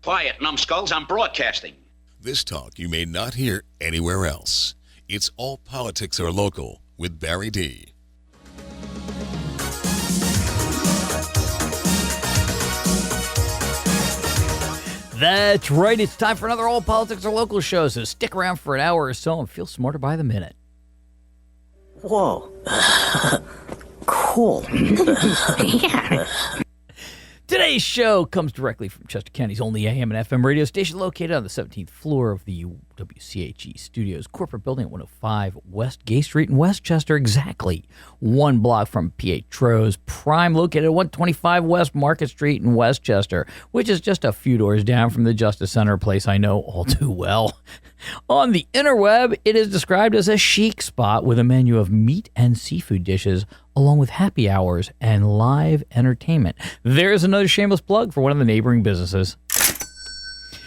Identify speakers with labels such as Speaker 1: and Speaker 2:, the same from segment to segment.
Speaker 1: Quiet, numbskulls, I'm broadcasting.
Speaker 2: This talk you may not hear anywhere else. It's All Politics Are Local with Barry D.
Speaker 3: That's right. It's time for another All Politics Are Local show, so stick around for an hour or so and feel smarter by the minute.
Speaker 4: Whoa. Cool.
Speaker 3: Yeah. Today's show comes directly from Chester County's only AM and FM radio station located on the 17th floor of the WCHE Studios corporate building at 105 West Gay Street in Westchester, exactly one block from Pietro's Prime, located at 125 West Market Street in Westchester, which is just a few doors down from the Justice Center, a place I know all too well. On the interweb, it is described as a chic spot with a menu of meat and seafood dishes, along with happy hours and live entertainment. There's another shameless plug for one of the neighboring businesses.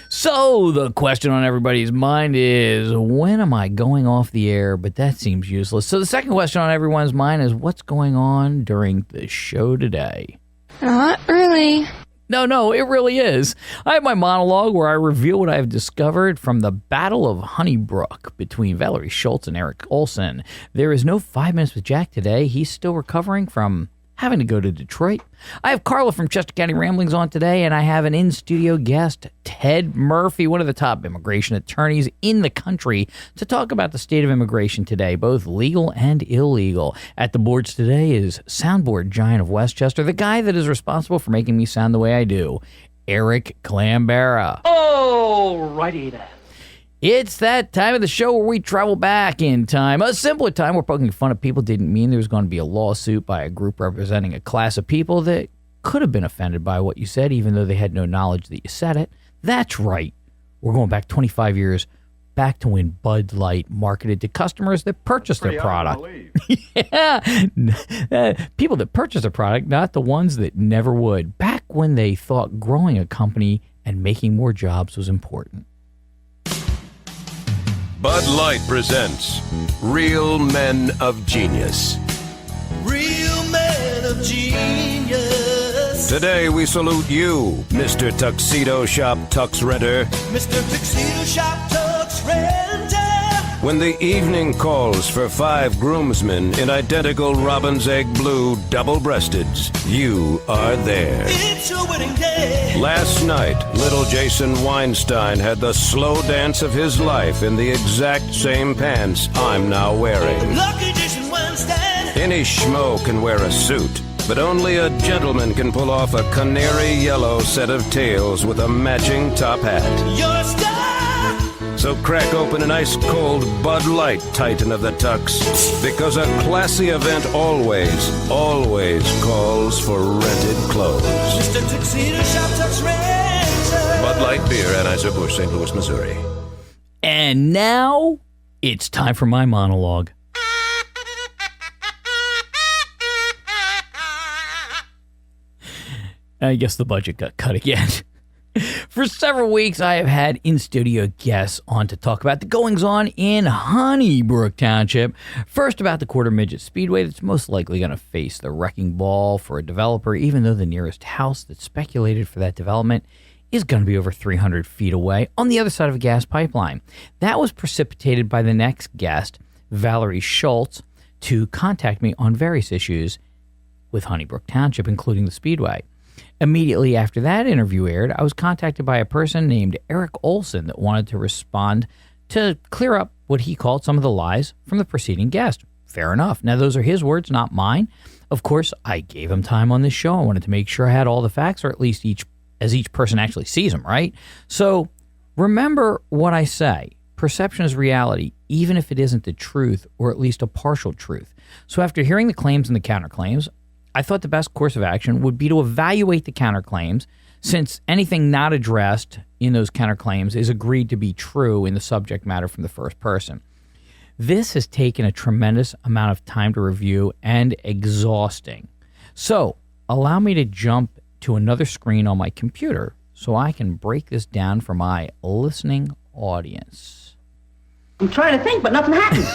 Speaker 3: So the question on everybody's mind is, when am I going off the air? But that seems useless. So the second question on everyone's mind is, what's going on during the show today?
Speaker 5: Not really.
Speaker 3: No, it really is. I have my monologue where I reveal what I have discovered from the Battle of Honey Brook between Valerie Schultz and Eric Olson. There is no 5 Minutes with Jack today. He's still recovering from having to go to Detroit. I have Carla from Chester County Ramblings on today, and I have an in-studio guest, Ted Murphy, one of the top immigration attorneys in the country, to talk about the state of immigration today, both legal and illegal. At the boards today is soundboard giant of Westchester, the guy that is responsible for making me sound the way I do, Eric Clambera.
Speaker 6: Oh, righty then.
Speaker 3: It's that time of the show where we travel back in time. A simpler time where poking fun at people didn't mean there was going to be a lawsuit by a group representing a class of people that could have been offended by what you said, even though they had no knowledge that you said it. That's right. We're going back 25 years, back to when Bud Light marketed to customers that purchased their product. Yeah. People that purchased a product, not the ones that never would. Back when they thought growing a company and making more jobs was important.
Speaker 7: Bud Light presents Real Men of Genius.
Speaker 8: Real Men of Genius.
Speaker 7: Today we salute you, Mr. Tuxedo Shop Tux Renter.
Speaker 8: Mr. Tuxedo Shop Tux Renter.
Speaker 7: When the evening calls for 5 groomsmen in identical robin's egg blue double-breasteds, you are there.
Speaker 8: It's a wedding day.
Speaker 7: Last night, little Jason Weinstein had the slow dance of his life in the exact same pants I'm now wearing.
Speaker 8: Lucky Jason Weinstein.
Speaker 7: Any schmo can wear a suit, but only a gentleman can pull off a canary yellow set of tails with a matching top hat.
Speaker 8: You're a star.
Speaker 7: So crack open an ice-cold Bud Light Titan of the Tux, because a classy event always calls for rented clothes.
Speaker 8: Mr. Tuxedo Shop Tux Renter.
Speaker 7: Bud Light Beer, Anheuser-Busch, St. Louis, Missouri.
Speaker 3: And now, it's time for my monologue. I guess the budget got cut again. For several weeks, I have had in-studio guests on to talk about the goings-on in Honey Brook Township. First, about the quarter-midget speedway that's most likely going to face the wrecking ball for a developer, even though the nearest house that's speculated for that development is going to be over 300 feet away on the other side of a gas pipeline. That was precipitated by the next guest, Valerie Schultz, to contact me on various issues with Honey Brook Township, including the speedway. Immediately after that interview aired, I was contacted by a person named Eric Olson that wanted to respond to clear up what he called some of the lies from the preceding guest. Fair enough. Now, those are his words, not mine. Of course, I gave him time on this show. I wanted to make sure I had all the facts, or at least each person actually sees them, right? So remember what I say. Perception is reality, even if it isn't the truth, or at least a partial truth. So after hearing the claims and the counterclaims, I thought the best course of action would be to evaluate the counterclaims, since anything not addressed in those counterclaims is agreed to be true in the subject matter from the first person. This has taken a tremendous amount of time to review and exhausting. So allow me to jump to another screen on my computer so I can break this down for my listening audience.
Speaker 6: I'm trying to think, but nothing happens.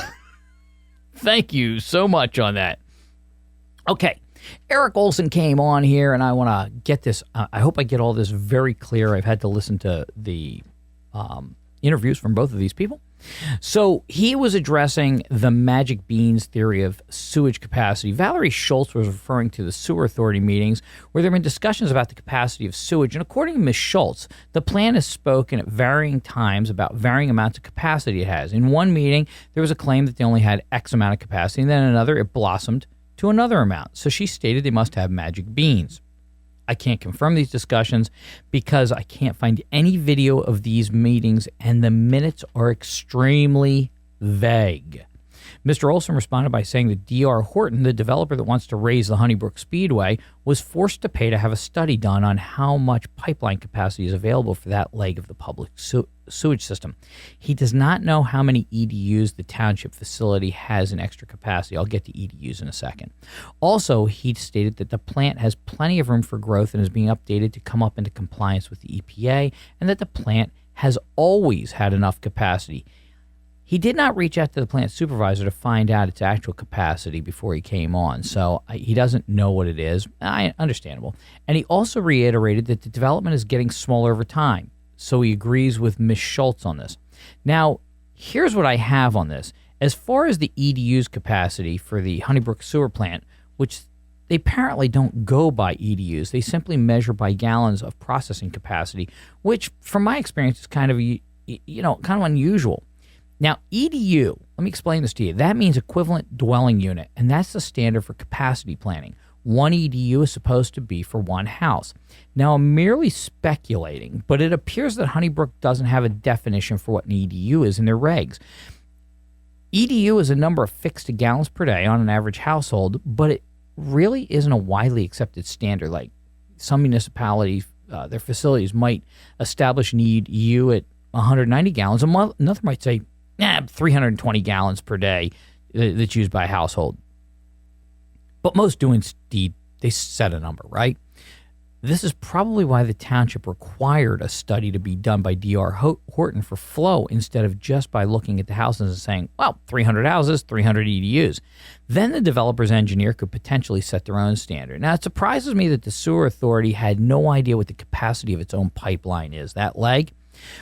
Speaker 3: Thank you so much on that. Okay. Eric Olson came on here, and I want to get this. I hope I get all this very clear. I've had to listen to the interviews from both of these people. So he was addressing the magic beans theory of sewage capacity. Valerie Schultz was referring to the sewer authority meetings where there have been discussions about the capacity of sewage. And according to Ms. Schultz, the plan has spoken at varying times about varying amounts of capacity it has. In one meeting, there was a claim that they only had X amount of capacity, and then in another, it blossomed to another amount. So she stated they must have magic beans. I can't confirm these discussions because I can't find any video of these meetings, and the minutes are extremely vague. Mr. Olson responded by saying that D.R. Horton, the developer that wants to raise the Honey Brook Speedway, was forced to pay to have a study done on how much pipeline capacity is available for that leg of the public sewage system. He does not know how many EDUs the township facility has in extra capacity. I'll get to EDUs in a second. Also, he stated that the plant has plenty of room for growth and is being updated to come up into compliance with the EPA, and that the plant has always had enough capacity. He did not reach out to the plant supervisor to find out its actual capacity before he came on, so he doesn't know what it is. Understandable. And he also reiterated that the development is getting smaller over time, so he agrees with Ms. Schultz on this. Now, here's what I have on this. As far as the EDU's capacity for the Honey Brook sewer plant, which they apparently don't go by EDUs, they simply measure by gallons of processing capacity, which, from my experience, is kind of unusual. Now, EDU, let me explain this to you. That means equivalent dwelling unit, and that's the standard for capacity planning. One EDU is supposed to be for one house. Now, I'm merely speculating, but it appears that Honey Brook doesn't have a definition for what an EDU is in their regs. EDU is a number of fixed gallons per day on an average household, but it really isn't a widely accepted standard. Like some municipalities, their facilities might establish an EDU at 190 gallons. Another might say, 320 gallons per day that's used by a household. But most do indeed, they set a number, right? This is probably why the township required a study to be done by D.R. Horton for flow instead of just by looking at the houses and saying, 300 houses, 300 EDUs. Then the developer's engineer could potentially set their own standard. Now, it surprises me that the sewer authority had no idea what the capacity of its own pipeline is. That leg,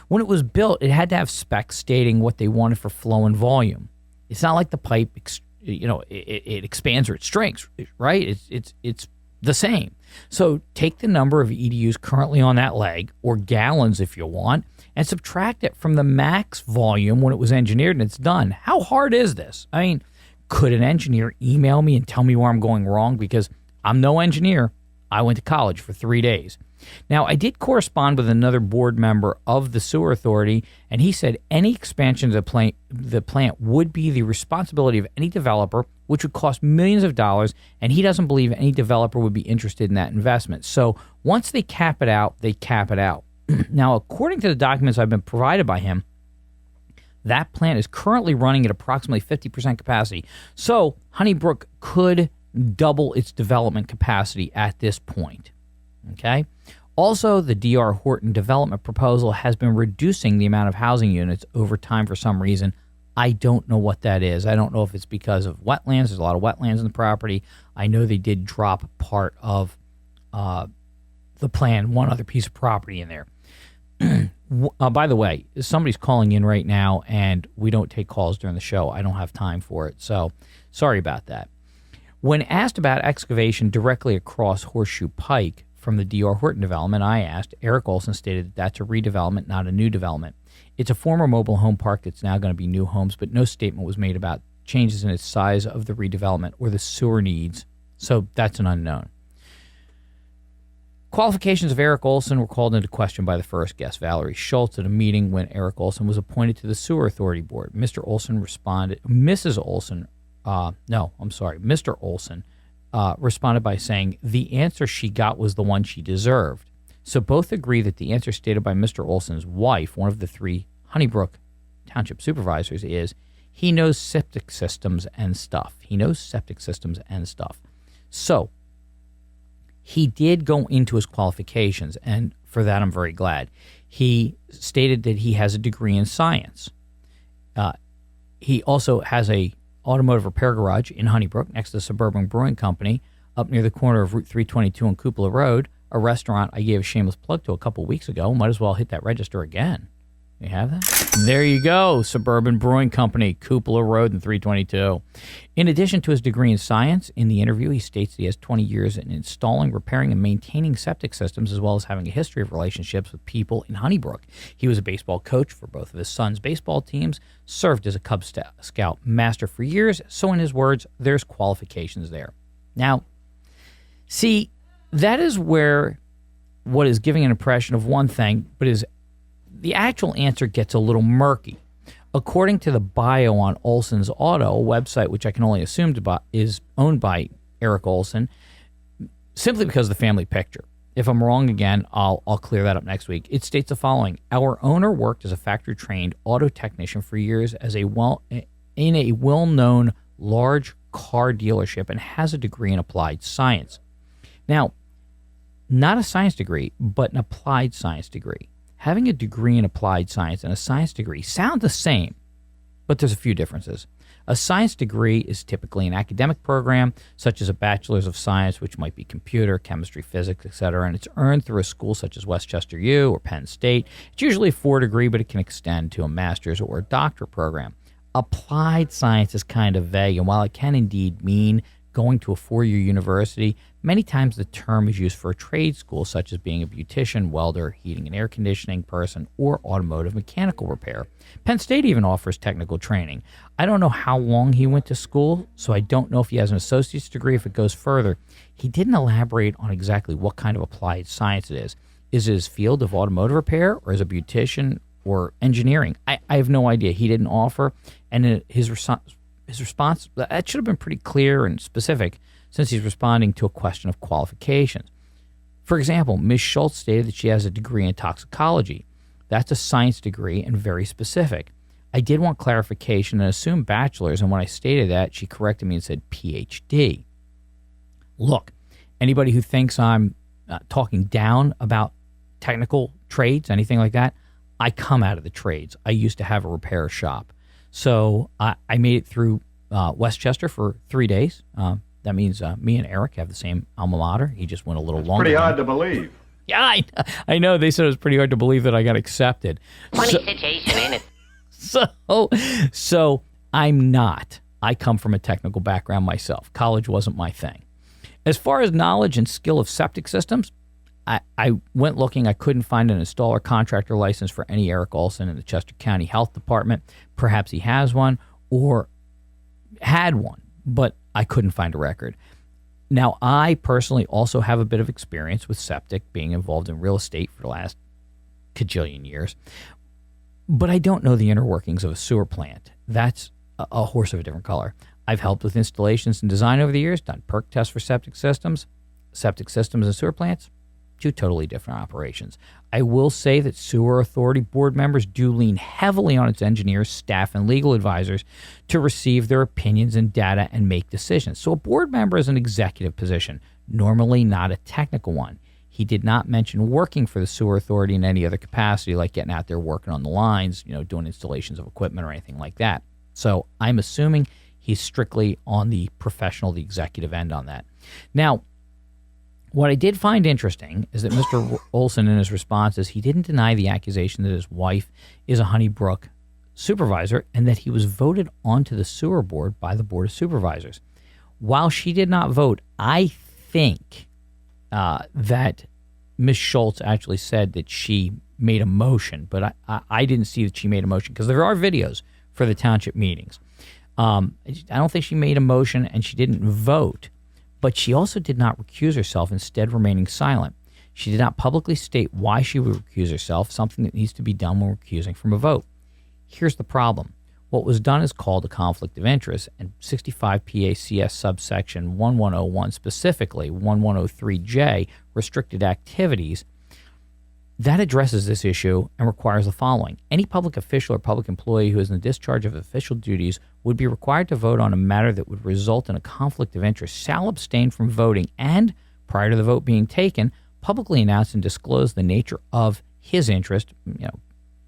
Speaker 3: when it was built, it had to have specs stating what they wanted for flow and volume. It's not like the pipe, it expands or it shrinks, right? It's the same. So take the number of EDUs currently on that leg, or gallons if you want, and subtract it from the max volume when it was engineered and it's done. How hard is this? I mean, could an engineer email me and tell me where I'm going wrong? Because I'm no engineer. I went to college for 3 days. Now, I did correspond with another board member of the sewer authority, and he said any expansion of the plant would be the responsibility of any developer, which would cost millions of dollars, and he doesn't believe any developer would be interested in that investment. So once they cap it out, they cap it out. Now, according to the documents I've been provided by him, that plant is currently running at approximately 50% capacity. So Honey Brook could double its development capacity at this point. Okay. Also, the D.R. Horton development proposal has been reducing the amount of housing units over time for some reason. I don't know what that is. I don't know if it's because of wetlands. There's a lot of wetlands in the property. I know they did drop part of the plan, one other piece of property in there. By the way, somebody's calling in right now, and we don't take calls during the show. I don't have time for it, so sorry about that. When asked about excavation directly across Horseshoe Pike from the D.R. Horton development, I asked. Eric Olson stated that that's a redevelopment, not a new development. It's a former mobile home park that's now going to be new homes, but no statement was made about changes in its size of the redevelopment or the sewer needs, so that's an unknown. Qualifications of Eric Olson were called into question by the first guest, Valerie Schultz, at a meeting when Eric Olson was appointed to the Sewer Authority Board. Mr. Olson responded responded by saying the answer she got was the one she deserved. So both agree that the answer stated by Mr. Olson's wife, one of the 3 Honey Brook Township supervisors, is he knows septic systems and stuff. So he did go into his qualifications, and for that I'm very glad. He stated that he has a degree in science. He also has a automotive repair garage in Honey Brook next to the Suburban Brewing Company. up near the corner of Route 322 and Cupola Road, a restaurant I gave a shameless plug to a couple weeks ago. Might as well hit that register again. You have that? There you go, Suburban Brewing Company, Cupola Road and 322. In addition to his degree in science, in the interview he states that he has 20 years in installing, repairing, and maintaining septic systems, as well as having a history of relationships with people in Honey Brook. He was a baseball coach for both of his sons' baseball teams, served as a Cub Scout master for years, so in his words, there's qualifications there. Now, see, that is where what is giving an impression of one thing, but is the actual answer gets a little murky. According to the bio on Olson's Auto, a website which I can only assume is owned by Eric Olson, simply because of the family picture. If I'm wrong again, I'll clear that up next week. It states the following: our owner worked as a factory-trained auto technician for years in a well-known large car dealership and has a degree in applied science. Now, not a science degree, but an applied science degree. Having a degree in applied science and a science degree sound the same, but there's a few differences. A science degree is typically an academic program, such as a bachelor's of science, which might be computer, chemistry, physics, etc., and it's earned through a school such as Westchester U or Penn State. It's usually a 4-degree, but it can extend to a master's or a doctorate program. Applied science is kind of vague, and while it can indeed mean going to a 4-year university, many times the term is used for a trade school, such as being a beautician, welder, heating and air conditioning person, or automotive mechanical repair. Penn State even offers technical training. I don't know how long he went to school, so I don't know if he has an associate's degree if it goes further. He didn't elaborate on exactly what kind of applied science it is. Is it his field of automotive repair, or is it beautician or engineering? I have no idea. He didn't offer, and his response, that should have been pretty clear and specific, since he's responding to a question of qualifications. For example, Ms. Schultz stated that she has a degree in toxicology. That's a science degree and very specific. I did want clarification and assumed bachelor's, and when I stated that, she corrected me and said PhD. Look, anybody who thinks I'm talking down about technical trades, anything like that, I come out of the trades. I used to have a repair shop. So I made it through Westchester for 3 days. That means me and Eric have the same alma mater. He just went a little longer.
Speaker 9: Pretty hard to believe.
Speaker 3: Yeah, I know. They said it was pretty hard to believe that I got accepted.
Speaker 4: Funny situation, ain't it?
Speaker 3: So I'm not. I come from a technical background myself. College wasn't my thing. As far as knowledge and skill of septic systems, I went looking. I couldn't find an installer contractor license for any Eric Olson in the Chester County Health Department. Perhaps he has one or had one, but I couldn't find a record. Now, I personally also have a bit of experience with septic, being involved in real estate for the last cajillion years, but I don't know the inner workings of a sewer plant. That's a horse of a different color. I've helped with installations and design over the years, done perk tests for septic systems and sewer plants. 2 totally different operations. I will say that Sewer Authority board members do lean heavily on its engineers, staff, and legal advisors to receive their opinions and data and make decisions. So a board member is an executive position, normally not a technical one. He did not mention working for the Sewer Authority in any other capacity, like getting out there working on the lines, doing installations of equipment or anything like that. So I'm assuming he's strictly on the professional, the executive end on that. Now, what I did find interesting is that Mr. Olson, in his responses, he didn't deny the accusation that his wife is a Honey Brook supervisor and that he was voted onto the sewer board by the Board of Supervisors. While she did not vote, I think that Ms. Schultz actually said that she made a motion, but I didn't see that she made a motion because there are videos for the township meetings. I don't think she made a motion and she didn't vote. But she also did not recuse herself, instead remaining silent. She did not publicly state why she would recuse herself, something that needs to be done when recusing from a vote. Here's the problem. What was done is called a conflict of interest, and 65 PACS subsection 1101, specifically 1103J, restricted activities, that addresses this issue and requires the following. Any public official or public employee who is in the discharge of official duties would be required to vote on a matter that would result in a conflict of interest, shall abstain from voting, and, prior to the vote being taken, publicly announce and disclose the nature of his interest,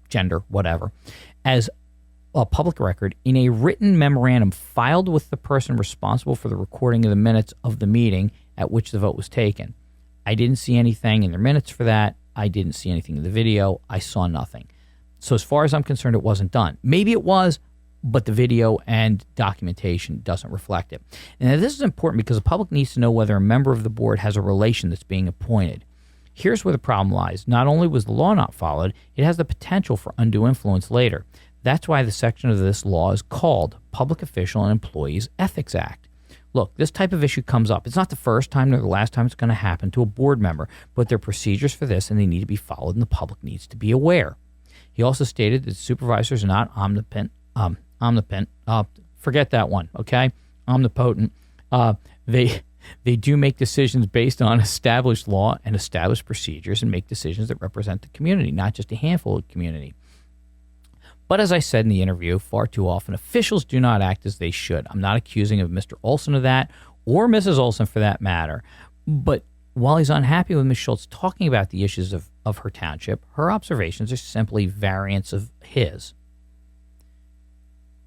Speaker 3: gender, whatever, as a public record in a written memorandum filed with the person responsible for the recording of the minutes of the meeting at which the vote was taken. I didn't see anything in their minutes for that. I didn't see anything in the video. I saw nothing. So as far as I'm concerned, it wasn't done. Maybe it was, but the video and documentation doesn't reflect it. And this is important because the public needs to know whether a member of the board has a relation that's being appointed. Here's where the problem lies. Not only was the law not followed, it has the potential for undue influence later. That's why the section of this law is called Public Official and Employees Ethics Act. Look, this type of issue comes up. It's not the first time nor the last time it's going to happen to a board member, but there are procedures for this and they need to be followed and the public needs to be aware. He also stated that supervisors are not omnipotent. Forget that one, okay? Omnipotent. They do make decisions based on established law and established procedures and make decisions that represent the community, not just a handful of the community. But as I said in the interview, far too often officials do not act as they should. I'm not accusing of Mr. Olson of that, or Mrs. Olson for that matter. But while he's unhappy with Ms. Schultz talking about the issues of her township, her observations are simply variants of his.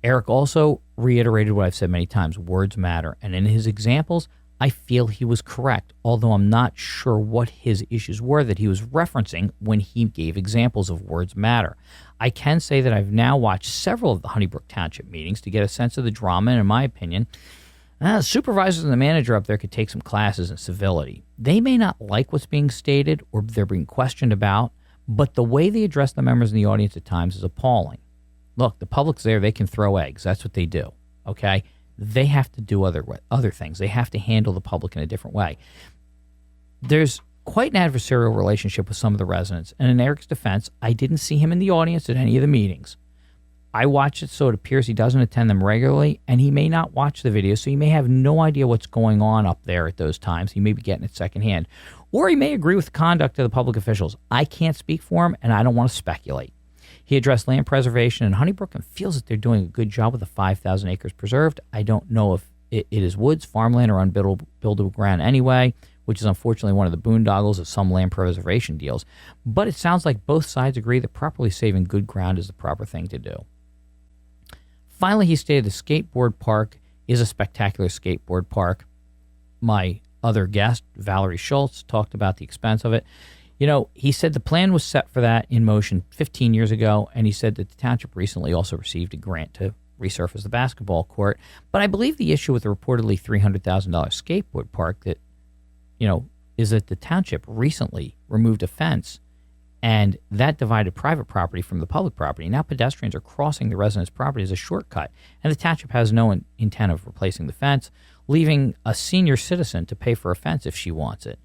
Speaker 3: Eric also reiterated what I've said many times, words matter. And in his examples, I feel he was correct, although I'm not sure what his issues were that he was referencing when he gave examples of words matter. I can say that I've now watched several of the Honey Brook Township meetings to get a sense of the drama, and in my opinion, the supervisors and the manager up there could take some classes in civility. They may not like what's being stated or they're being questioned about, but the way they address the members in the audience at times is appalling. Look, the public's there. They can throw eggs. That's what they do, okay? They have to do other things. They have to handle the public in a different way. There's quite an adversarial relationship with some of the residents, and in Eric's defense, I didn't see him in the audience at any of the meetings. I watched it, so it appears he doesn't attend them regularly, and he may not watch the video, so he may have no idea what's going on up there at those times. He may be getting it secondhand. Or he may agree with the conduct of the public officials. I can't speak for him, and I don't want to speculate. He addressed land preservation in Honey Brook and feels that they're doing a good job with the 5,000 acres preserved. I don't know if it is woods, farmland, or unbuildable ground anyway, which is unfortunately one of the boondoggles of some land preservation deals. But it sounds like both sides agree that properly saving good ground is the proper thing to do. Finally, he stated the skateboard park is a spectacular skateboard park. My other guest, Valerie Schultz, talked about the expense of it. You know, he said the plan was set for that in motion 15 years ago, and he said that the township recently also received a grant to resurface the basketball court. But I believe the issue with the reportedly $300,000 skateboard park that, is that the township recently removed a fence, and that divided private property from the public property. Now pedestrians are crossing the residents' property as a shortcut, and the township has no intent of replacing the fence, leaving a senior citizen to pay for a fence if she wants it.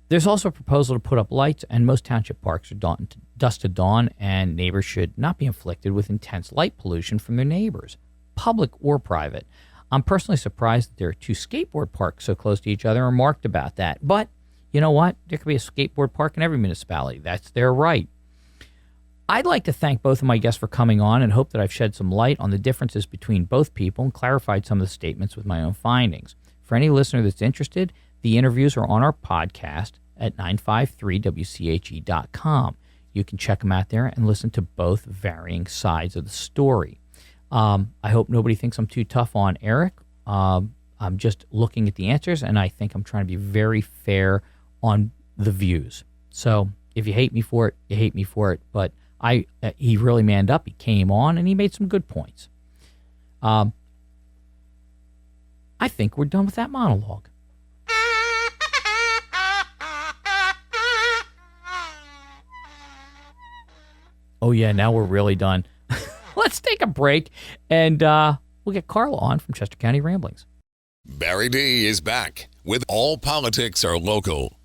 Speaker 3: There's also a proposal to put up lights, and most township parks are dusk to dawn, and neighbors should not be inflicted with intense light pollution from their neighbors, public or private. I'm personally surprised that there are two skateboard parks so close to each other and marked about that. But you know what? There could be a skateboard park in every municipality. That's their right. I'd like to thank both of my guests for coming on and hope that I've shed some light on the differences between both people and clarified some of the statements with my own findings. For any listener that's interested, the interviews are on our podcast at 953wche.com. You can check them out there and listen to both varying sides of the story. I hope nobody thinks I'm too tough on Eric. I'm just looking at the answers, and I think I'm trying to be very fair on the views. So if you hate me for it, you hate me for it. But he really manned up. He came on, and he made some good points. I think we're done with that monologue. Oh, yeah, now we're really done. Let's take a break, and we'll get Carla on from Chester County Ramblings.
Speaker 2: Barry D is back with All Politics Are Local.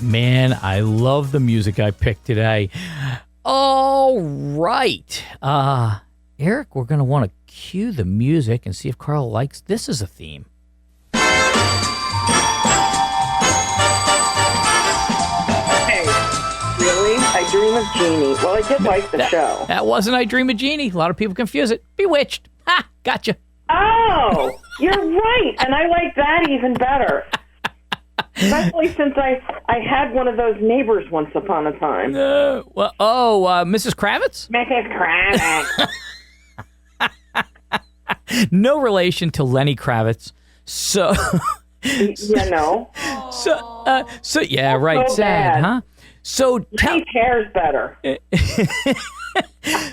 Speaker 3: Man, I love the music I picked today. All right. Eric, we're going to want to cue the music and see if Carla likes this as a theme.
Speaker 9: I Dream of Jeannie. Well, I did like the show.
Speaker 3: That wasn't I Dream of Jeannie. A lot of people confuse it. Bewitched. Ha! Gotcha.
Speaker 9: Oh, you're right. And I like that even better. Especially since I had one of those neighbors once upon a time.
Speaker 3: Mrs. Kravitz?
Speaker 9: Mrs. Kravitz.
Speaker 3: No relation to Lenny Kravitz. So, so yeah, right.
Speaker 9: So
Speaker 3: Sad,
Speaker 9: bad.
Speaker 3: huh? So
Speaker 9: Lenny's hair's better.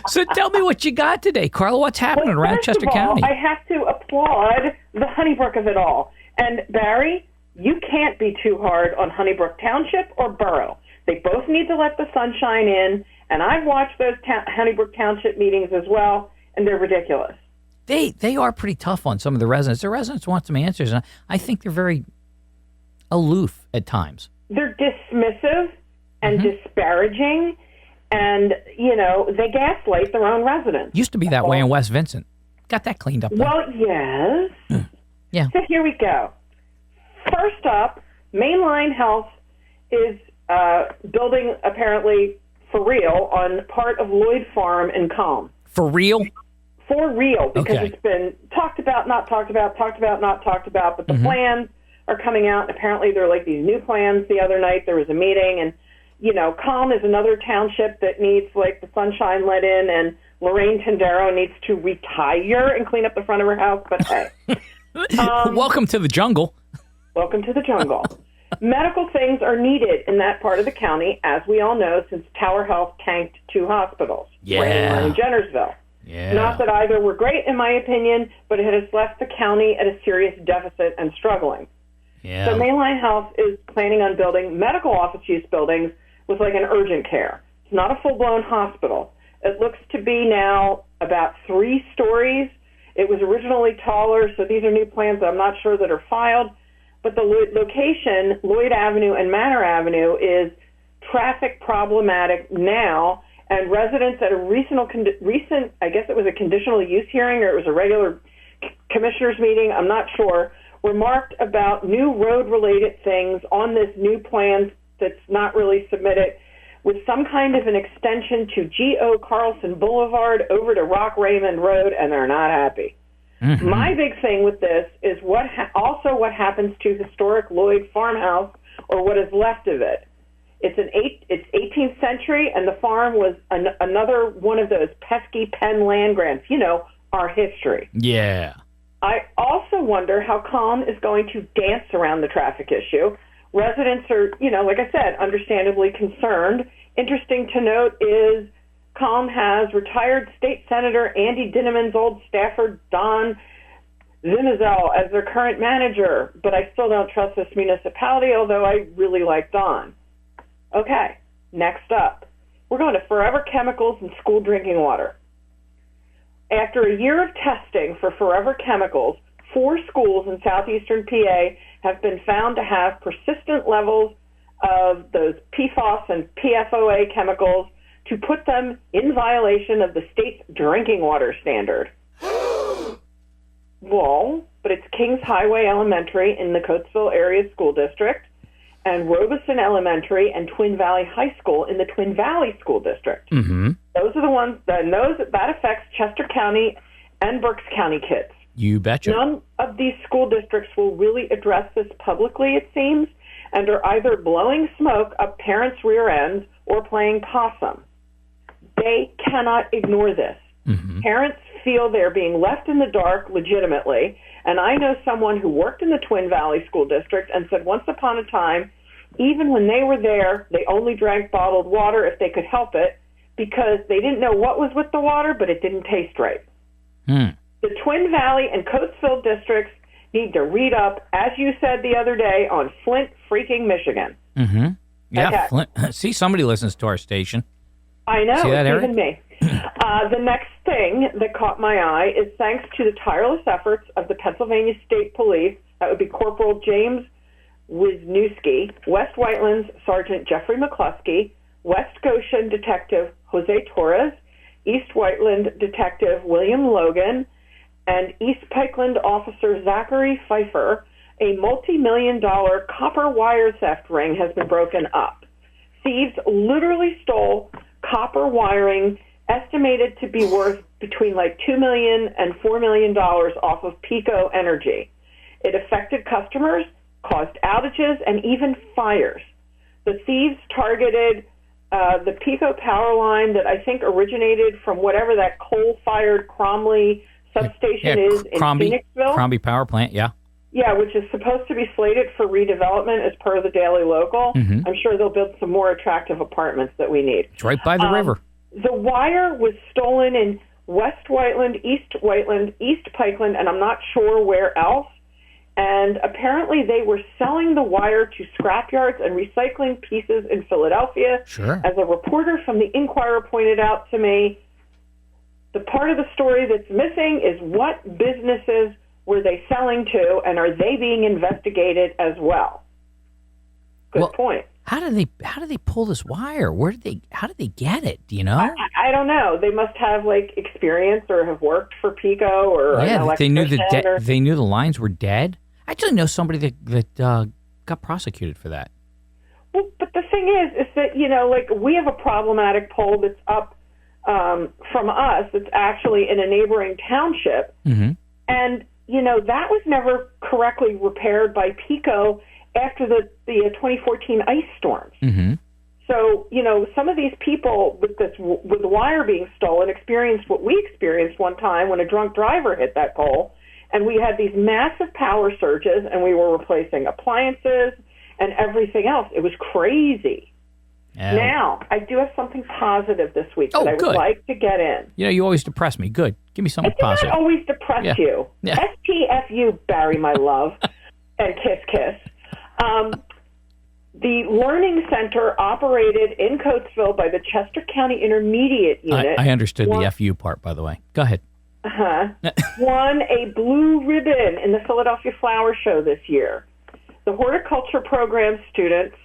Speaker 3: So tell me what you got today, Carla. What's happening around
Speaker 9: First
Speaker 3: Chester
Speaker 9: of all,
Speaker 3: County?
Speaker 9: I have to applaud the Honey Brook of it all. And Barry, you can't be too hard on Honey Brook Township or Borough. They both need to let the sunshine in. And I've watched those Honey Brook Township meetings as well, and they're ridiculous.
Speaker 3: They are pretty tough on some of the residents. The residents want some answers, and I think they're very aloof at times.
Speaker 9: They're dismissive and disparaging, and, they gaslight their own residents.
Speaker 3: Used to be that way in West Vincent. Got that cleaned up, though.
Speaker 9: Well, yes.
Speaker 3: Yeah.
Speaker 9: So here we go. First up, Mainline Health is building, apparently, for real, on part of Lloyd Farm in Calm.
Speaker 3: For real?
Speaker 9: For real, because
Speaker 3: Okay.
Speaker 9: it's been talked about, not talked about, talked about, not talked about, but the plans are coming out. Apparently, there are like these new plans. The other night, there was a meeting, and, Calm is another township that needs, like, the sunshine let in, and Lorraine Tendero needs to retire and clean up the front of her house, but hey.
Speaker 3: Welcome to the jungle.
Speaker 9: Welcome to the jungle. Medical things are needed in that part of the county, as we all know, since Tower Health tanked 2 hospitals, Brandywine and Jennersville.
Speaker 3: Yeah.
Speaker 9: Not that either were great, in my opinion, but it has left the county at a serious deficit and struggling.
Speaker 3: Yeah.
Speaker 9: So Mainline Health is planning on building medical office use buildings with like an urgent care. It's not a full-blown hospital. It looks to be now about 3 stories. It was originally taller, so these are new plans that I'm not sure that are filed. But the location, Lloyd Avenue and Manor Avenue, is traffic problematic now, and residents at a recent, I guess it was a conditional use hearing or it was a regular commissioners meeting, I'm not sure, remarked about new road-related things on this new plan that's not really submitted, with some kind of an extension to G.O. Carlson Boulevard over to Rock Raymond Road, and they're not happy. My big thing with this is what happens to historic Lloyd Farmhouse, or what is left of it. It's 18th century, and the farm was another one of those pesky Penn land grants. Our history.
Speaker 3: Yeah.
Speaker 9: I also wonder how Calm is going to dance around the traffic issue. Residents are, like I said, understandably concerned. Interesting to note is Calm has retired State Senator Andy Dinniman's old staffer, Don Zimizel, as their current manager, but I still don't trust this municipality, although I really like Don. Okay, next up. We're going to Forever Chemicals and school drinking water. After a year of testing for Forever Chemicals, 4 schools in southeastern PA have been found to have persistent levels of those PFOS and PFOA chemicals to put them in violation of the state's drinking water standard. Well, but it's Kings Highway Elementary in the Coatesville Area School District, and Robeson Elementary and Twin Valley High School in the Twin Valley School District.
Speaker 3: Mm-hmm.
Speaker 9: Those are the ones that affects Chester County and Berks County kids.
Speaker 3: You betcha.
Speaker 9: None of these school districts will really address this publicly, it seems, and are either blowing smoke up parents' rear ends or playing possum. They cannot ignore this.
Speaker 3: Mm-hmm.
Speaker 9: Parents feel they're being left in the dark legitimately, and I know someone who worked in the Twin Valley School District and said once upon a time, even when they were there, they only drank bottled water if they could help it because they didn't know what was with the water, but it didn't taste right. The Twin Valley and Coatesville districts need to read up, as you said the other day, on Flint, freaking Michigan.
Speaker 3: Mm-hmm. Yeah,
Speaker 9: Okay.
Speaker 3: Flint. See, somebody listens to our station.
Speaker 9: I know,
Speaker 3: See that,
Speaker 9: it's
Speaker 3: Eric?
Speaker 9: even me. The next thing that caught my eye is thanks to the tireless efforts of the Pennsylvania State Police, that would be Corporal James Wisniewski, West Whitelands Sergeant Jeffrey McCluskey, West Goshen Detective Jose Torres, East Whiteland Detective William Logan, and East Pikeland Officer Zachary Pfeiffer. A multi-million-dollar copper wire theft ring has been broken up. Thieves literally stole copper wiring estimated to be worth between like $2 million and $4 million off of Pico Energy. It affected customers, caused outages, and even fires. The thieves targeted the Pico power line that I think originated from whatever that coal-fired Cromley substation is in Phoenixville.
Speaker 3: Crombie Power Plant, yeah.
Speaker 9: Yeah, which is supposed to be slated for redevelopment as per the Daily Local.
Speaker 3: Mm-hmm.
Speaker 9: I'm sure they'll build some more attractive apartments that we need.
Speaker 3: It's right by the river.
Speaker 9: The wire was stolen in West Whiteland, East Pikeland, and I'm not sure where else. And apparently they were selling the wire to scrapyards and recycling pieces in Philadelphia.
Speaker 3: Sure.
Speaker 9: As a reporter from the Inquirer pointed out to me, the part of the story that's missing is what businesses were they selling to, and are they being investigated as well? Good point.
Speaker 3: How did they pull this wire? How did they get it? Do you know?
Speaker 9: I don't know. They must have experience or have worked for Pico or an electrician.
Speaker 3: They knew the lines were dead. I actually know somebody that got prosecuted for that.
Speaker 9: Well, but the thing is that we have a problematic pole that's up from us. That's actually in a neighboring township,
Speaker 3: mm-hmm.
Speaker 9: and that was never correctly repaired by Pico after the 2014 ice storms.
Speaker 3: Mm-hmm.
Speaker 9: So, some of these people with the wire being stolen experienced what we experienced one time when a drunk driver hit that pole, and we had these massive power surges, and we were replacing appliances and everything else. It was crazy.
Speaker 3: Yeah.
Speaker 9: Now, I do have something positive this week that I would like to get in.
Speaker 3: You always depress me. Good. Give me something positive.
Speaker 9: I do not always depress you.
Speaker 3: Yeah.
Speaker 9: STFU, Barry, my love, and kiss, kiss. The Learning Center operated in Coatesville by the Chester County Intermediate Unit.
Speaker 3: I understood the FU part, by the way. Go ahead.
Speaker 9: Won a blue ribbon in the Philadelphia Flower Show this year. The horticulture program students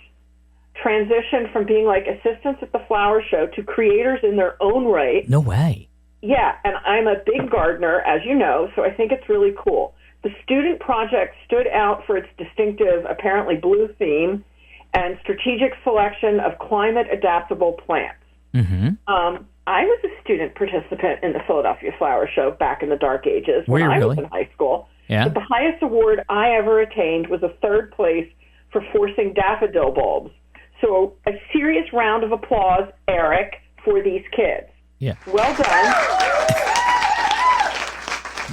Speaker 9: transitioned from being assistants at the flower show to creators in their own right.
Speaker 3: No way.
Speaker 9: Yeah, and I'm a big gardener, as you know, so I think it's really cool. The student project stood out for its distinctive, apparently blue theme and strategic selection of climate-adaptable plants.
Speaker 3: Mm-hmm.
Speaker 9: I was a student participant in the Philadelphia Flower Show back in the dark ages when I was in high school.
Speaker 3: Yeah.
Speaker 9: But the highest award I ever attained was a third place for forcing daffodil bulbs. So a serious round of applause, Eric, for these kids.
Speaker 3: Yeah.
Speaker 9: Well done.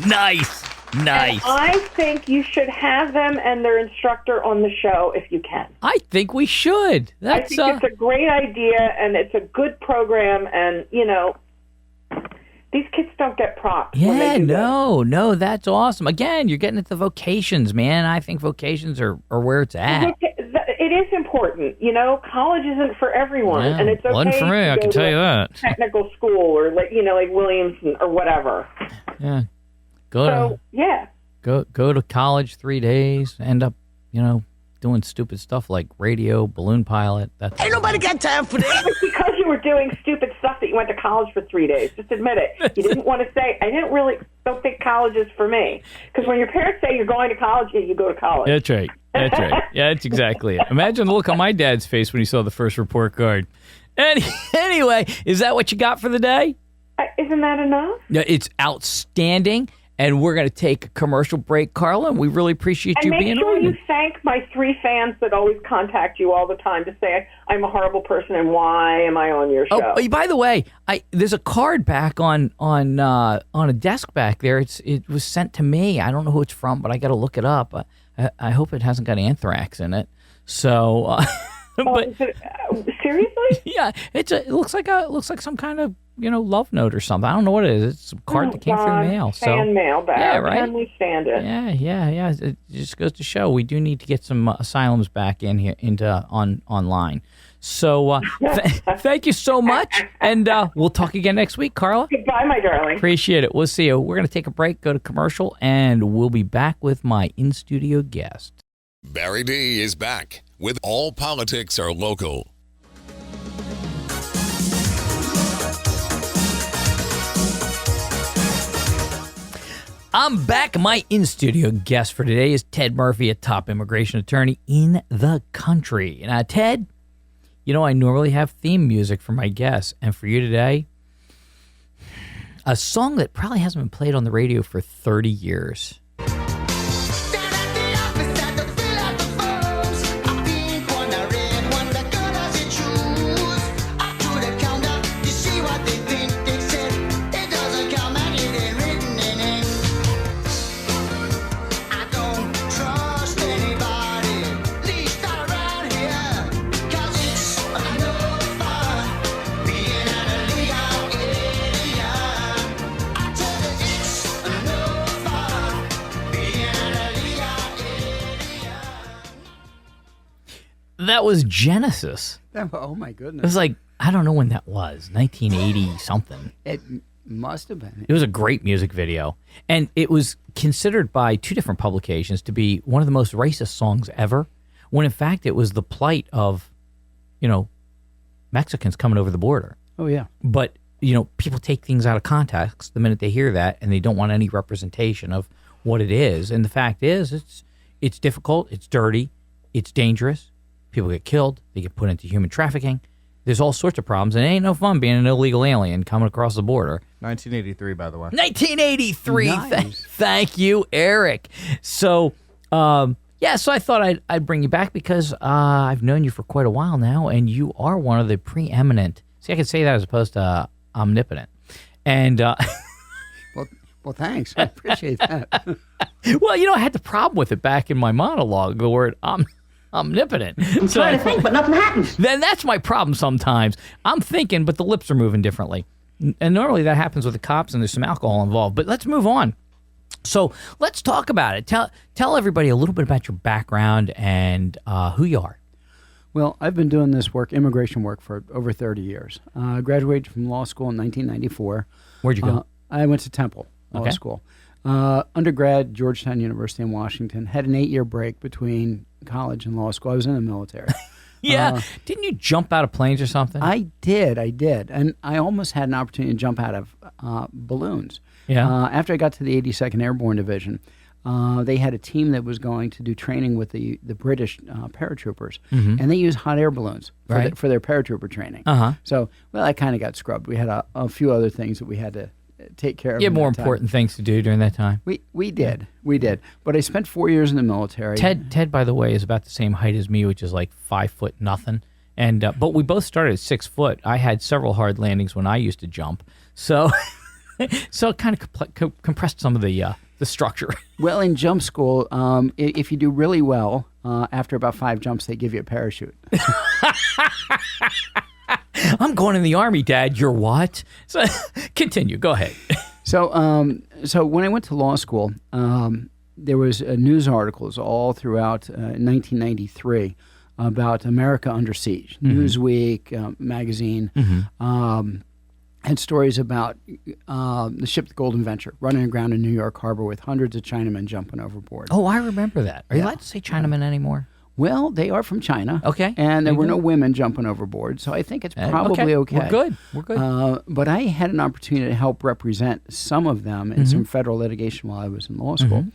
Speaker 3: Nice.
Speaker 9: And I think you should have them and their instructor on the show if you can.
Speaker 3: I think we should.
Speaker 9: I think it's a great idea, and it's a good program, and, these kids don't get props.
Speaker 3: Yeah, no, that's awesome. Again, you're getting into vocations, man. I think vocations are where it's at.
Speaker 9: It is important. College isn't for everyone, and it's okay
Speaker 3: Wasn't for me, I can tell you that.
Speaker 9: Technical school or, like Williamson or whatever.
Speaker 3: Yeah.
Speaker 9: Go
Speaker 3: to college 3 days, end up, doing stupid stuff like radio, balloon pilot. Ain't
Speaker 8: nobody got time for that.
Speaker 9: It's because you were doing stupid stuff that you went to college for 3 days. Just admit it. You didn't want to say, don't think college is for me. Because when your parents say you're going to college, you go to college.
Speaker 3: That's right. Yeah, that's exactly it. Imagine the look on my dad's face when he saw the first report card. Anyway, is that what you got for the day?
Speaker 9: Isn't that enough?
Speaker 3: Yeah, it's outstanding. And we're going to take a commercial break, Carla, and we really appreciate you being on.
Speaker 9: And make sure you thank my 3 fans that always contact you all the time to say, I'm a horrible person and why am I on your show?
Speaker 3: Oh, by the way, there's a card back on a desk back there. It was sent to me. I don't know who it's from, but I got to look it up. I hope it hasn't got anthrax in it. So, but
Speaker 9: seriously?
Speaker 3: Yeah, it looks like some kind of love note or something. I don't know what it is. It's a card that came through the mail.
Speaker 9: Fan mail back.
Speaker 3: Yeah, right.
Speaker 9: Can we stand it?
Speaker 3: Yeah. It just goes to show we do need to get some asylums back in here online. So thank you so much, and we'll talk again next week, Carla.
Speaker 9: Goodbye, my darling.
Speaker 3: Appreciate it. We'll see you. We're going to take a break, go to commercial, and we'll be back with my in-studio guest.
Speaker 2: Barry D is back with All Politics Are Local.
Speaker 3: I'm back. My in-studio guest for today is Ted Murphy, a top immigration attorney in the country. Now, Ted, I normally have theme music for my guests, and for you today, a song that probably hasn't been played on the radio for 30 years. That was Genesis.
Speaker 10: Oh, my
Speaker 3: It
Speaker 10: goodness.
Speaker 3: was like, I don't know when that was, 1980 something.
Speaker 10: It must have been.
Speaker 3: It was a great music video. And it was considered by two different publications to be one of the most racist songs ever, when in fact it was the plight of, Mexicans coming over the border.
Speaker 10: Oh, yeah.
Speaker 3: But, people take things out of context the minute they hear that, and they don't want any representation of what it is. And the fact is, it's difficult, it's dirty, it's dangerous. People get killed, they get put into human trafficking. There's all sorts of problems, and it ain't no fun being an illegal alien coming across the border.
Speaker 11: 1983, by the way.
Speaker 3: 1983.
Speaker 10: Nice.
Speaker 3: Thank you, Eric. So, so I thought I'd bring you back because I've known you for quite a while now, and you are one of the preeminent. See, I can say that as opposed to omnipotent. And
Speaker 10: Well, thanks. I appreciate that.
Speaker 3: well, I had the problem with it back in my monologue, the word omnipotent.
Speaker 6: I'm trying to think, but nothing happens.
Speaker 3: Then that's my problem sometimes. I'm thinking, but the lips are moving differently. And normally that happens with the cops and there's some alcohol involved. But let's move on. So let's talk about it. Tell everybody a little bit about your background and who you are.
Speaker 10: Well, I've been doing this work, immigration work, for over 30 years. I graduated from law school in 1994.
Speaker 3: Where'd you go?
Speaker 10: I went to Temple Law School. Undergrad, Georgetown University in Washington. Had an 8-year break between college and law school. I was in the military.
Speaker 3: Yeah. Didn't you jump out of planes or something?
Speaker 10: I did. And I almost had an opportunity to jump out of balloons.
Speaker 3: Yeah.
Speaker 10: After I got to the 82nd Airborne Division, they had a team that was going to do training with the British paratroopers, and they used hot air balloons for their paratrooper training. So, I kind of got scrubbed. We had a few other things that we had to take care of.
Speaker 3: You had more important things to do during that time.
Speaker 10: We did. But I spent 4 years in the military.
Speaker 3: Ted, by the way, is about the same height as me, which is like 5 foot nothing. And but we both started at 6 foot. I had several hard landings when I used to jump, so it kind of compressed some of the structure.
Speaker 10: Well, in jump school, if you do really well, after about 5 jumps, they give you a parachute.
Speaker 3: I'm going in the Army, Dad. You're what? So continue. Go ahead.
Speaker 10: So when I went to law school, there was news articles all throughout 1993 about America under siege. Newsweek magazine had stories about the ship the Golden Venture running aground in New York Harbor with hundreds of Chinamen jumping overboard.
Speaker 3: Oh, I remember that. Are you allowed to say Chinamen anymore?
Speaker 10: Well, they are from China.
Speaker 3: Okay.
Speaker 10: And there were no women jumping overboard, so I think it's probably okay.
Speaker 3: We're good.
Speaker 10: But I had an opportunity to help represent some of them in some federal litigation while I was in law school.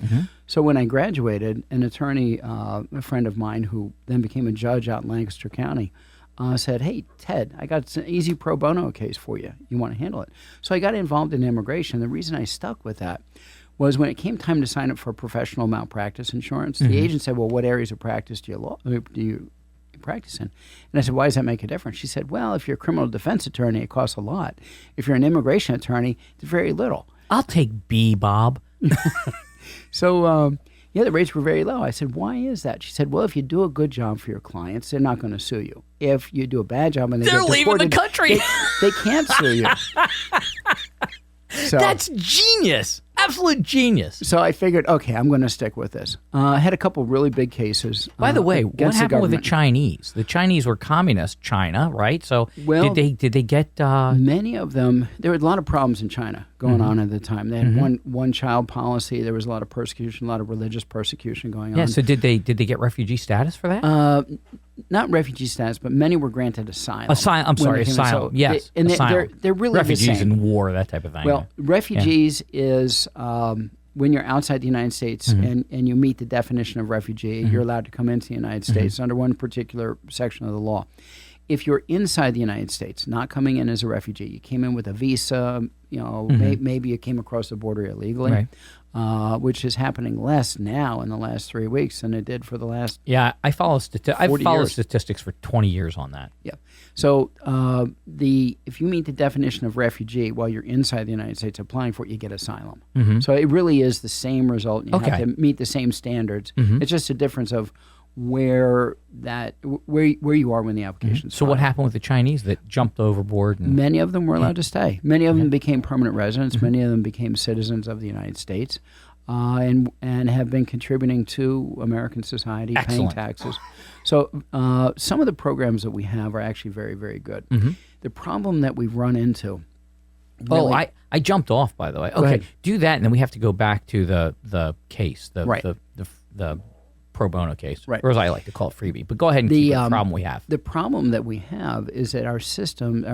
Speaker 10: So when I graduated, an attorney, a friend of mine who then became a judge out in Lancaster County, said, "Hey, Ted, I got an easy pro bono case for you. You want to handle it?" So I got involved in immigration. The reason I stuck with that was when it came time to sign up for professional malpractice insurance, the agent said, "Well, what areas of practice do you practice in?" And I said, "Why does that make a difference?" She said, "Well, if you're a criminal defense attorney, it costs a lot. If you're an immigration attorney, it's very little."
Speaker 3: I'll take B, Bob.
Speaker 10: So, the rates were very low. I said, "Why is that?" She said, "Well, if you do a good job for your clients, they're not going to sue you. If you do a bad job and
Speaker 3: they're
Speaker 10: get
Speaker 3: leaving
Speaker 10: deported,
Speaker 3: the country,
Speaker 10: they can't sue you." So,
Speaker 3: that's genius. Absolute genius.
Speaker 10: So I figured, okay, I'm going to stick with this. I had a couple really big cases.
Speaker 3: By the way, what happened with the
Speaker 10: government.
Speaker 3: Chinese? The Chinese were communist China, right? So
Speaker 10: Well,
Speaker 3: did they get
Speaker 10: many of them? There were a lot of problems in China going on at the time. They had one child policy. There was a lot of persecution, a lot of religious persecution going on.
Speaker 3: Yeah. So did they get refugee status for that?
Speaker 10: Not refugee status, but many were granted asylum.
Speaker 3: I'm sorry, asylum. Yes,
Speaker 10: and
Speaker 3: asylum.
Speaker 10: They're really
Speaker 3: refugees
Speaker 10: the same.
Speaker 3: in war, that type of thing.
Speaker 10: Well, refugees is when you're outside the United States and you meet the definition of refugee, you're allowed to come into the United States under one particular section of the law. If you're inside the United States, not coming in as a refugee, you came in with a visa, maybe you came across the border illegally, which is happening less now in the last 3 weeks than it did for the last
Speaker 3: I follow I've followed
Speaker 10: years.
Speaker 3: statistics for 20 years on that.
Speaker 10: Yeah. So if you meet the definition of refugee while you're inside the United States applying for it, you get asylum. So it really is the same result. You have to meet the same standards. It's just a difference of where you are when the application.
Speaker 3: So what happened with the Chinese that jumped overboard? And,
Speaker 10: many of them were allowed to stay. Many of them became permanent residents. Many of them became citizens of the United States. and have been contributing to American society,
Speaker 3: Excellent.
Speaker 10: paying taxes. So some of the programs that we have are actually very, very good.
Speaker 3: Mm-hmm.
Speaker 10: The problem that we've run into.
Speaker 3: Oh, I jumped off, by the way. Okay,
Speaker 10: ahead.
Speaker 3: do that, and then we have to go back to the case,
Speaker 10: Right.
Speaker 3: the pro bono case,
Speaker 10: Right.
Speaker 3: or as I like to call it, freebie. But go ahead and keep the problem we have.
Speaker 10: The problem that we have is that our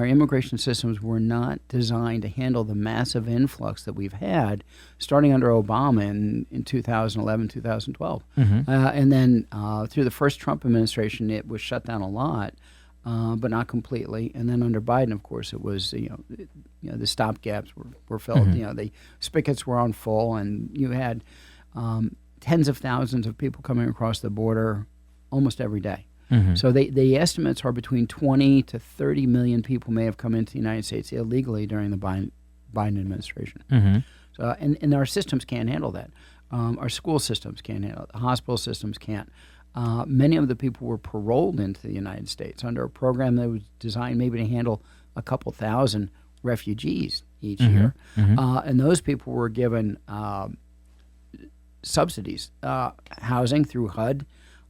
Speaker 10: immigration systems were not designed to handle the massive influx that we've had starting under Obama in 2011, 2012. And then through the first Trump administration, it was shut down a lot, but not completely. And then under Biden, of course, it was, the stopgaps were filled. The spigots were on full, and you had tens of thousands of people coming across the border almost every day. So the estimates are between 20 to 30 million people may have come into the United States illegally during the Biden administration. So, and our systems can't handle that. Our school systems can't handle it. The hospital systems can't. Many of the people were paroled into the United States under a program that was designed maybe to handle a couple thousand refugees each year. And those people were given subsidies, housing through HUD,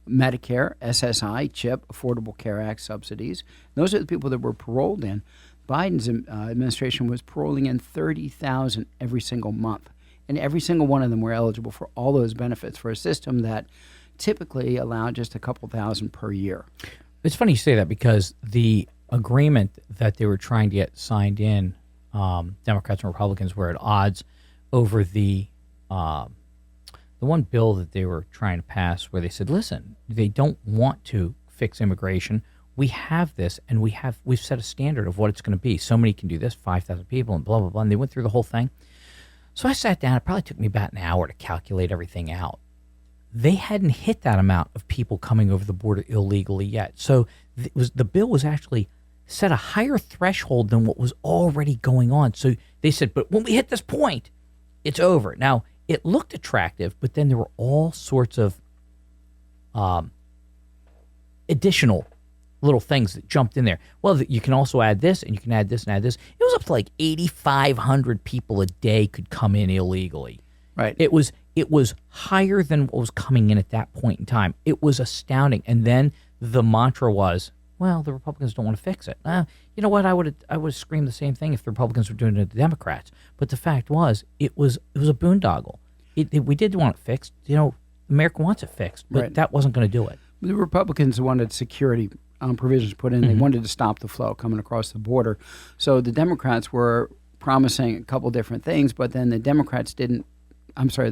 Speaker 10: Medicare, SSI, CHIP, Affordable Care Act subsidies. Those are the people that were paroled in. Biden's administration was paroling in 30,000 every single month. And every single one of them were eligible for all those benefits for a system that typically allowed just a couple thousand per year.
Speaker 3: It's funny you say that because the agreement that they were trying to get signed in, Democrats and Republicans were at odds over the one bill that they were trying to pass where they said, listen, they don't want to fix immigration. We have this, and we've set a standard of what it's going to be. So many can do this, 5,000 people, and blah, blah, blah. And they went through the whole thing. So I sat down. It probably took me about an hour to calculate everything out. They hadn't hit that amount of people coming over the border illegally yet. So the bill was actually set a higher threshold than what was already going on. So they said, but when we hit this point, it's over. Now, it looked attractive, but then there were all sorts of additional little things that jumped in there. Well, you can also add this, and you can add this and add this. It was up to like 8,500 people a day could come in illegally.
Speaker 10: Right.
Speaker 3: It was higher than what was coming in at that point in time. It was astounding. And then the mantra was, well, the Republicans don't want to fix it. You know what? I would have screamed the same thing if the Republicans were doing it to the Democrats. But the fact was, it was a boondoggle. We did want it fixed. America wants it fixed, but that wasn't going to do it.
Speaker 10: The Republicans wanted security provisions put in. They wanted to stop the flow coming across the border. So the Democrats were promising a couple different things, but then the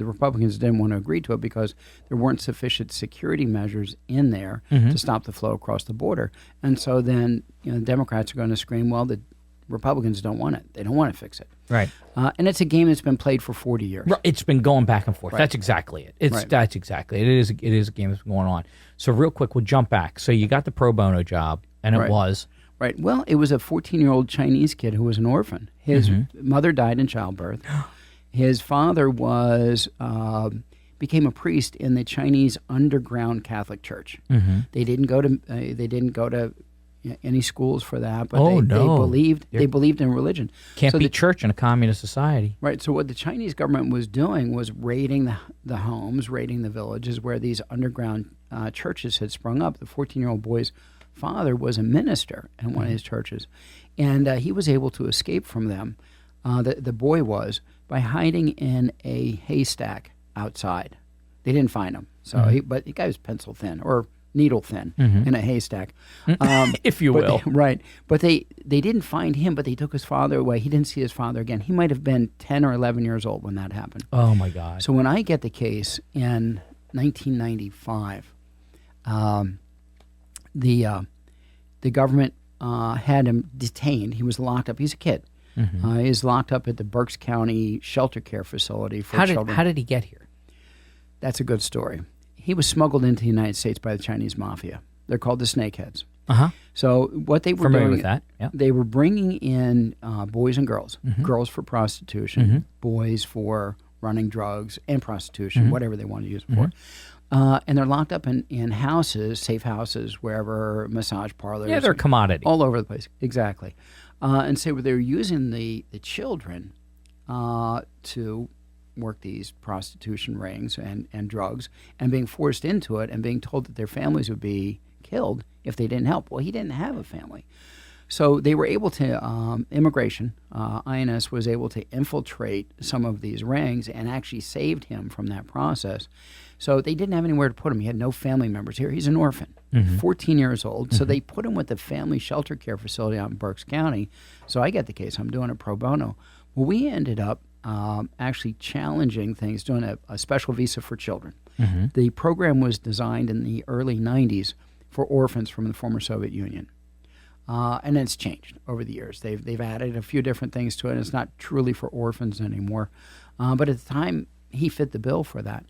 Speaker 10: Republicans didn't want to agree to it because there weren't sufficient security measures in there to stop the flow across the border. And so then the Democrats are going to scream, well, the Republicans don't want it. They don't want to fix it.
Speaker 3: Right.
Speaker 10: And it's a game that's been played for 40 years.
Speaker 3: Right. It's been going back and forth.
Speaker 10: Right.
Speaker 3: That's exactly it. That's exactly it. It is a game that's been going on. So real quick, we'll jump back. So you got the pro bono job, and it was...
Speaker 10: Right. Well, it was a 14-year-old Chinese kid who was an orphan. His mother died in childbirth. His father became a priest in the Chinese underground Catholic Church. They didn't go to any schools for that, but they believed in religion.
Speaker 3: Can't be church in a communist society.
Speaker 10: Right. So what the Chinese government was doing was raiding the homes, raiding the villages where these underground churches had sprung up. The 14-year-old boy's father was a minister in one of his churches, and he was able to escape from them. The boy was by hiding in a haystack outside. They didn't find him, but the guy was pencil thin or needle thin in a haystack,
Speaker 3: if you will.
Speaker 10: Right. But they didn't find him, but they took his father away. He didn't see his father again. He might have been 10 or 11 years old when that happened.
Speaker 3: Oh, my God.
Speaker 10: So when I get the case in 1995, the government had him detained. He was locked up. He's a kid. He was locked up at the Berks County Shelter Care Facility for children.
Speaker 3: How did he get here?
Speaker 10: That's a good story. He was smuggled into the United States by the Chinese mafia. They're called the snakeheads. So what they were
Speaker 3: Familiar
Speaker 10: doing,
Speaker 3: with that? Yeah.
Speaker 10: They were bringing in boys and girls, girls for prostitution, boys for running drugs and prostitution, whatever they wanted to use it for. And they're locked up in houses, safe houses, wherever, massage parlors.
Speaker 3: Yeah, they're a commodity.
Speaker 10: All over the place, exactly. And so they were using the children to work these prostitution rings and drugs, and being forced into it and being told that their families would be killed if they didn't help. Well, he didn't have a family. So they were able to, immigration, INS was able to infiltrate some of these rings and actually saved him from that process. So they didn't have anywhere to put him. He had no family members here. He's an orphan, 14 years old. So they put him with the family shelter care facility out in Berks County. So I get the case. I'm doing it pro bono. Well, we ended up actually challenging things, doing a special visa for children. The program was designed in the early 90s for orphans from the former Soviet Union. And it's changed over the years. They've added a few different things to it. It's not truly for orphans anymore. But at the time, he fit the bill for that.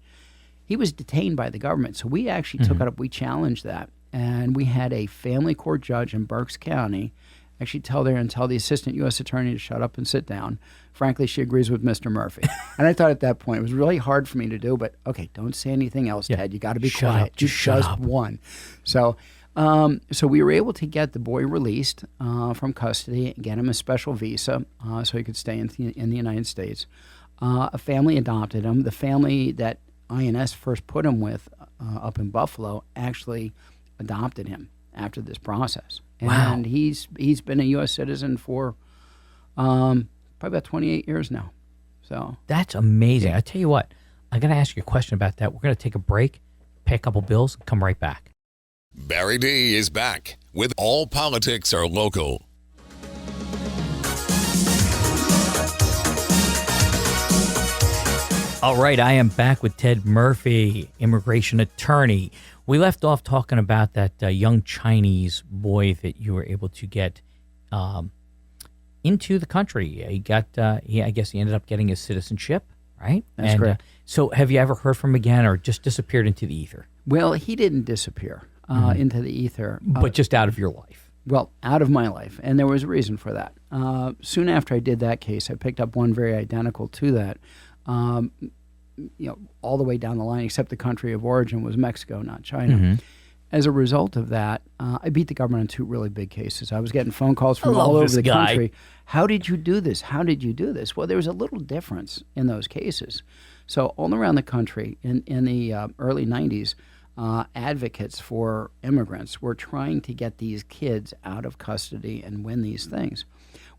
Speaker 10: He was detained by the government, so we actually took it up. We challenged that, and we had a family court judge in Berks County actually tell the assistant U.S. attorney to shut up and sit down. Frankly, she agrees with Mr. Murphy. And I thought at that point, it was really hard for me to do, but okay, don't say anything else, Ted. You got to be quiet.
Speaker 3: Just shut up.
Speaker 10: One. So we were able to get the boy released from custody and get him a special visa so he could stay in the United States. A family adopted him. The family that INS first put him with up in Buffalo actually adopted him after this process.
Speaker 3: Wow.
Speaker 10: And he's been a U.S. citizen for probably about 28 years now. So
Speaker 3: That's amazing. I tell you what, I got to ask you a question about that. We're going to take a break, pay a couple bills, and come right back.
Speaker 2: Barry D is back with All Politics Are Local.
Speaker 3: All right, I am back with Ted Murphy, immigration attorney. We left off talking about that young Chinese boy that you were able to get into the country. I guess he ended up getting his citizenship, right?
Speaker 10: That's correct.
Speaker 3: So have you ever heard from him again or just disappeared into the ether?
Speaker 10: Well, he didn't disappear into the ether.
Speaker 3: But just out of your life.
Speaker 10: Well, out of my life, and there was a reason for that. Soon after I did that case, I picked up one very identical to that. All the way down the line, except the country of origin was Mexico, not China. As a result of that, I beat the government on two really big cases. I was getting phone calls from all over the country. How did you do this? How did you do this? Well, there was a little difference in those cases. So all around the country in the early 90s, advocates for immigrants were trying to get these kids out of custody and win these things.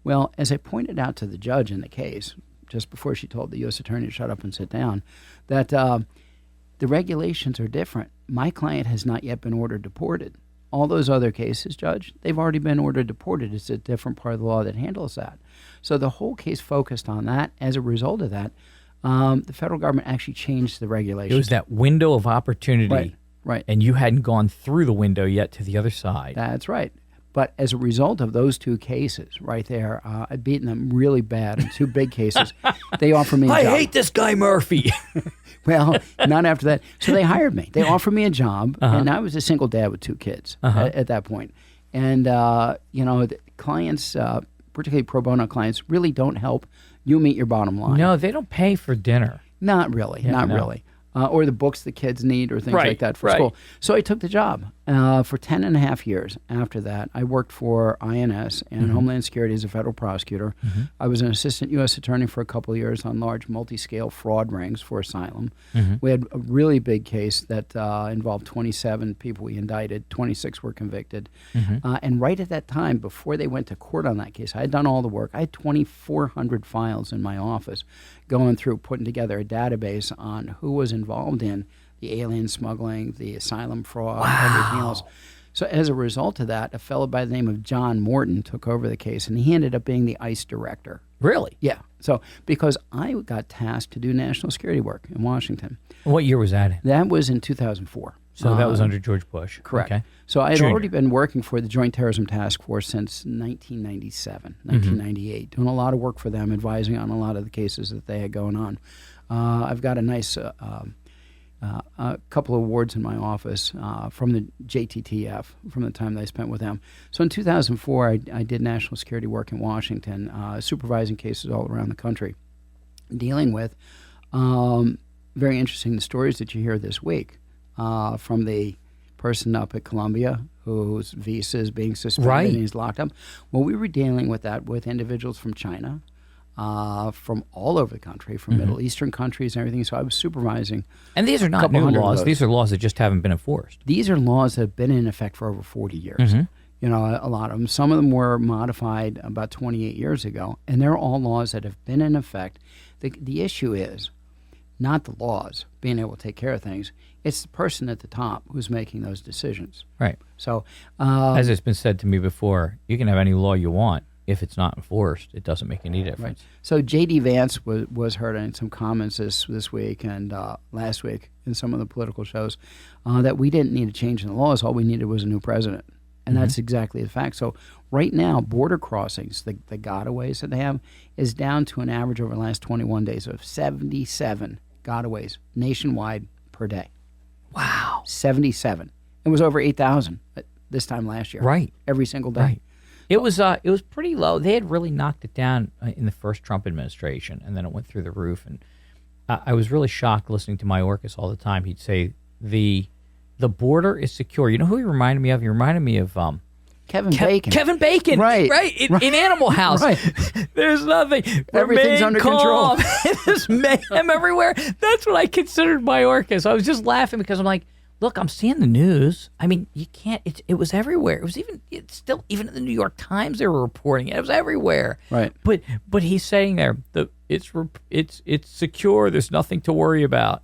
Speaker 10: Well, as I pointed out to the judge in the case, just before she told the U.S. attorney to shut up and sit down, that the regulations are different. My client has not yet been ordered deported. All those other cases, Judge, they've already been ordered deported. It's a different part of the law that handles that. So the whole case focused on that. As a result of that, the federal government actually changed the regulations.
Speaker 3: It was that window of opportunity.
Speaker 10: Right.
Speaker 3: And you hadn't gone through the window yet to the other side.
Speaker 10: That's right. But as a result of those two cases right there, I've beaten them really bad in two big cases. They offered me a job.
Speaker 3: I hate this guy Murphy.
Speaker 10: Well, not after that. So they hired me. They offered me a job, and I was a single dad with two kids at that point. And, the clients, particularly pro bono clients, really don't help you meet your bottom line.
Speaker 3: No, they don't pay for dinner.
Speaker 10: Not really. Really. Or the books the kids need or things like that for school. So I took the job. For 10 and a half years after that, I worked for INS and Homeland Security as a federal prosecutor. I was an assistant U.S. attorney for a couple of years on large multi-scale fraud rings for asylum. We had a really big case that involved 27 people we indicted, 26 were convicted. And right at that time, before they went to court on that case, I had done all the work. I had 2,400 files in my office going through, putting together a database on who was involved in the alien smuggling, the asylum fraud, everything else. So as a result of that, a fellow by the name of John Morton took over the case, and he ended up being the ICE director.
Speaker 3: Really?
Speaker 10: Yeah. So because I got tasked to do national security work in Washington.
Speaker 3: What year was that in?
Speaker 10: That was in 2004.
Speaker 3: So that was under George Bush.
Speaker 10: Correct.
Speaker 3: Okay.
Speaker 10: So I had already been working for the Joint Terrorism Task Force since 1997, 1998, doing a lot of work for them, advising on a lot of the cases that they had going on. I've got a nice a couple of awards in my office from the JTTF from the time that I spent with them. So in 2004, I did national security work in Washington, supervising cases all around the country, dealing with very interesting the stories that you hear this week. From the person up at Columbia whose visa is being suspended and he's locked up. Well, we were dealing with that with individuals from China, from all over the country, from Middle Eastern countries and everything. So I was supervising.
Speaker 3: And these are not new laws. These are laws that just haven't been enforced.
Speaker 10: These are laws that have been in effect for over 40 years. You know, a lot of them. Some of them were modified about 28 years ago, and they're all laws that have been in effect. The issue is not the laws being able to take care of things. It's the person at the top who's making those decisions.
Speaker 3: Right.
Speaker 10: So,
Speaker 3: as it's been said to me before, you can have any law you want. If it's not enforced, it doesn't make any difference.
Speaker 10: Right. So J.D. Vance was heard in some comments this week and last week in some of the political shows that we didn't need a change in the laws. All we needed was a new president. And that's exactly the fact. So right now, border crossings, the gotaways that they have, is down to an average over the last 21 days of 77 gotaways nationwide per day.
Speaker 3: Wow.
Speaker 10: 77. It was over 8,000 this time last year.
Speaker 3: Right.
Speaker 10: Every single day.
Speaker 3: Right. It was pretty low. They had really knocked it down in the first Trump administration, and then it went through the roof. And I was really shocked listening to Mayorkas all the time. He'd say the border is secure. You know who he reminded me of? He reminded me of
Speaker 10: Kevin Bacon.
Speaker 3: Kevin Bacon.
Speaker 10: Right.
Speaker 3: In Animal House.
Speaker 10: Right.
Speaker 3: There's nothing.
Speaker 10: Everything's under control.
Speaker 3: There's mayhem everywhere. That's what I considered Mayorkas. I was just laughing because I'm like, look, I'm seeing the news. I mean, you can't. It was everywhere. It's still even in the New York Times they were reporting it. It was everywhere.
Speaker 10: Right.
Speaker 3: But he's saying there it's secure. There's nothing to worry about.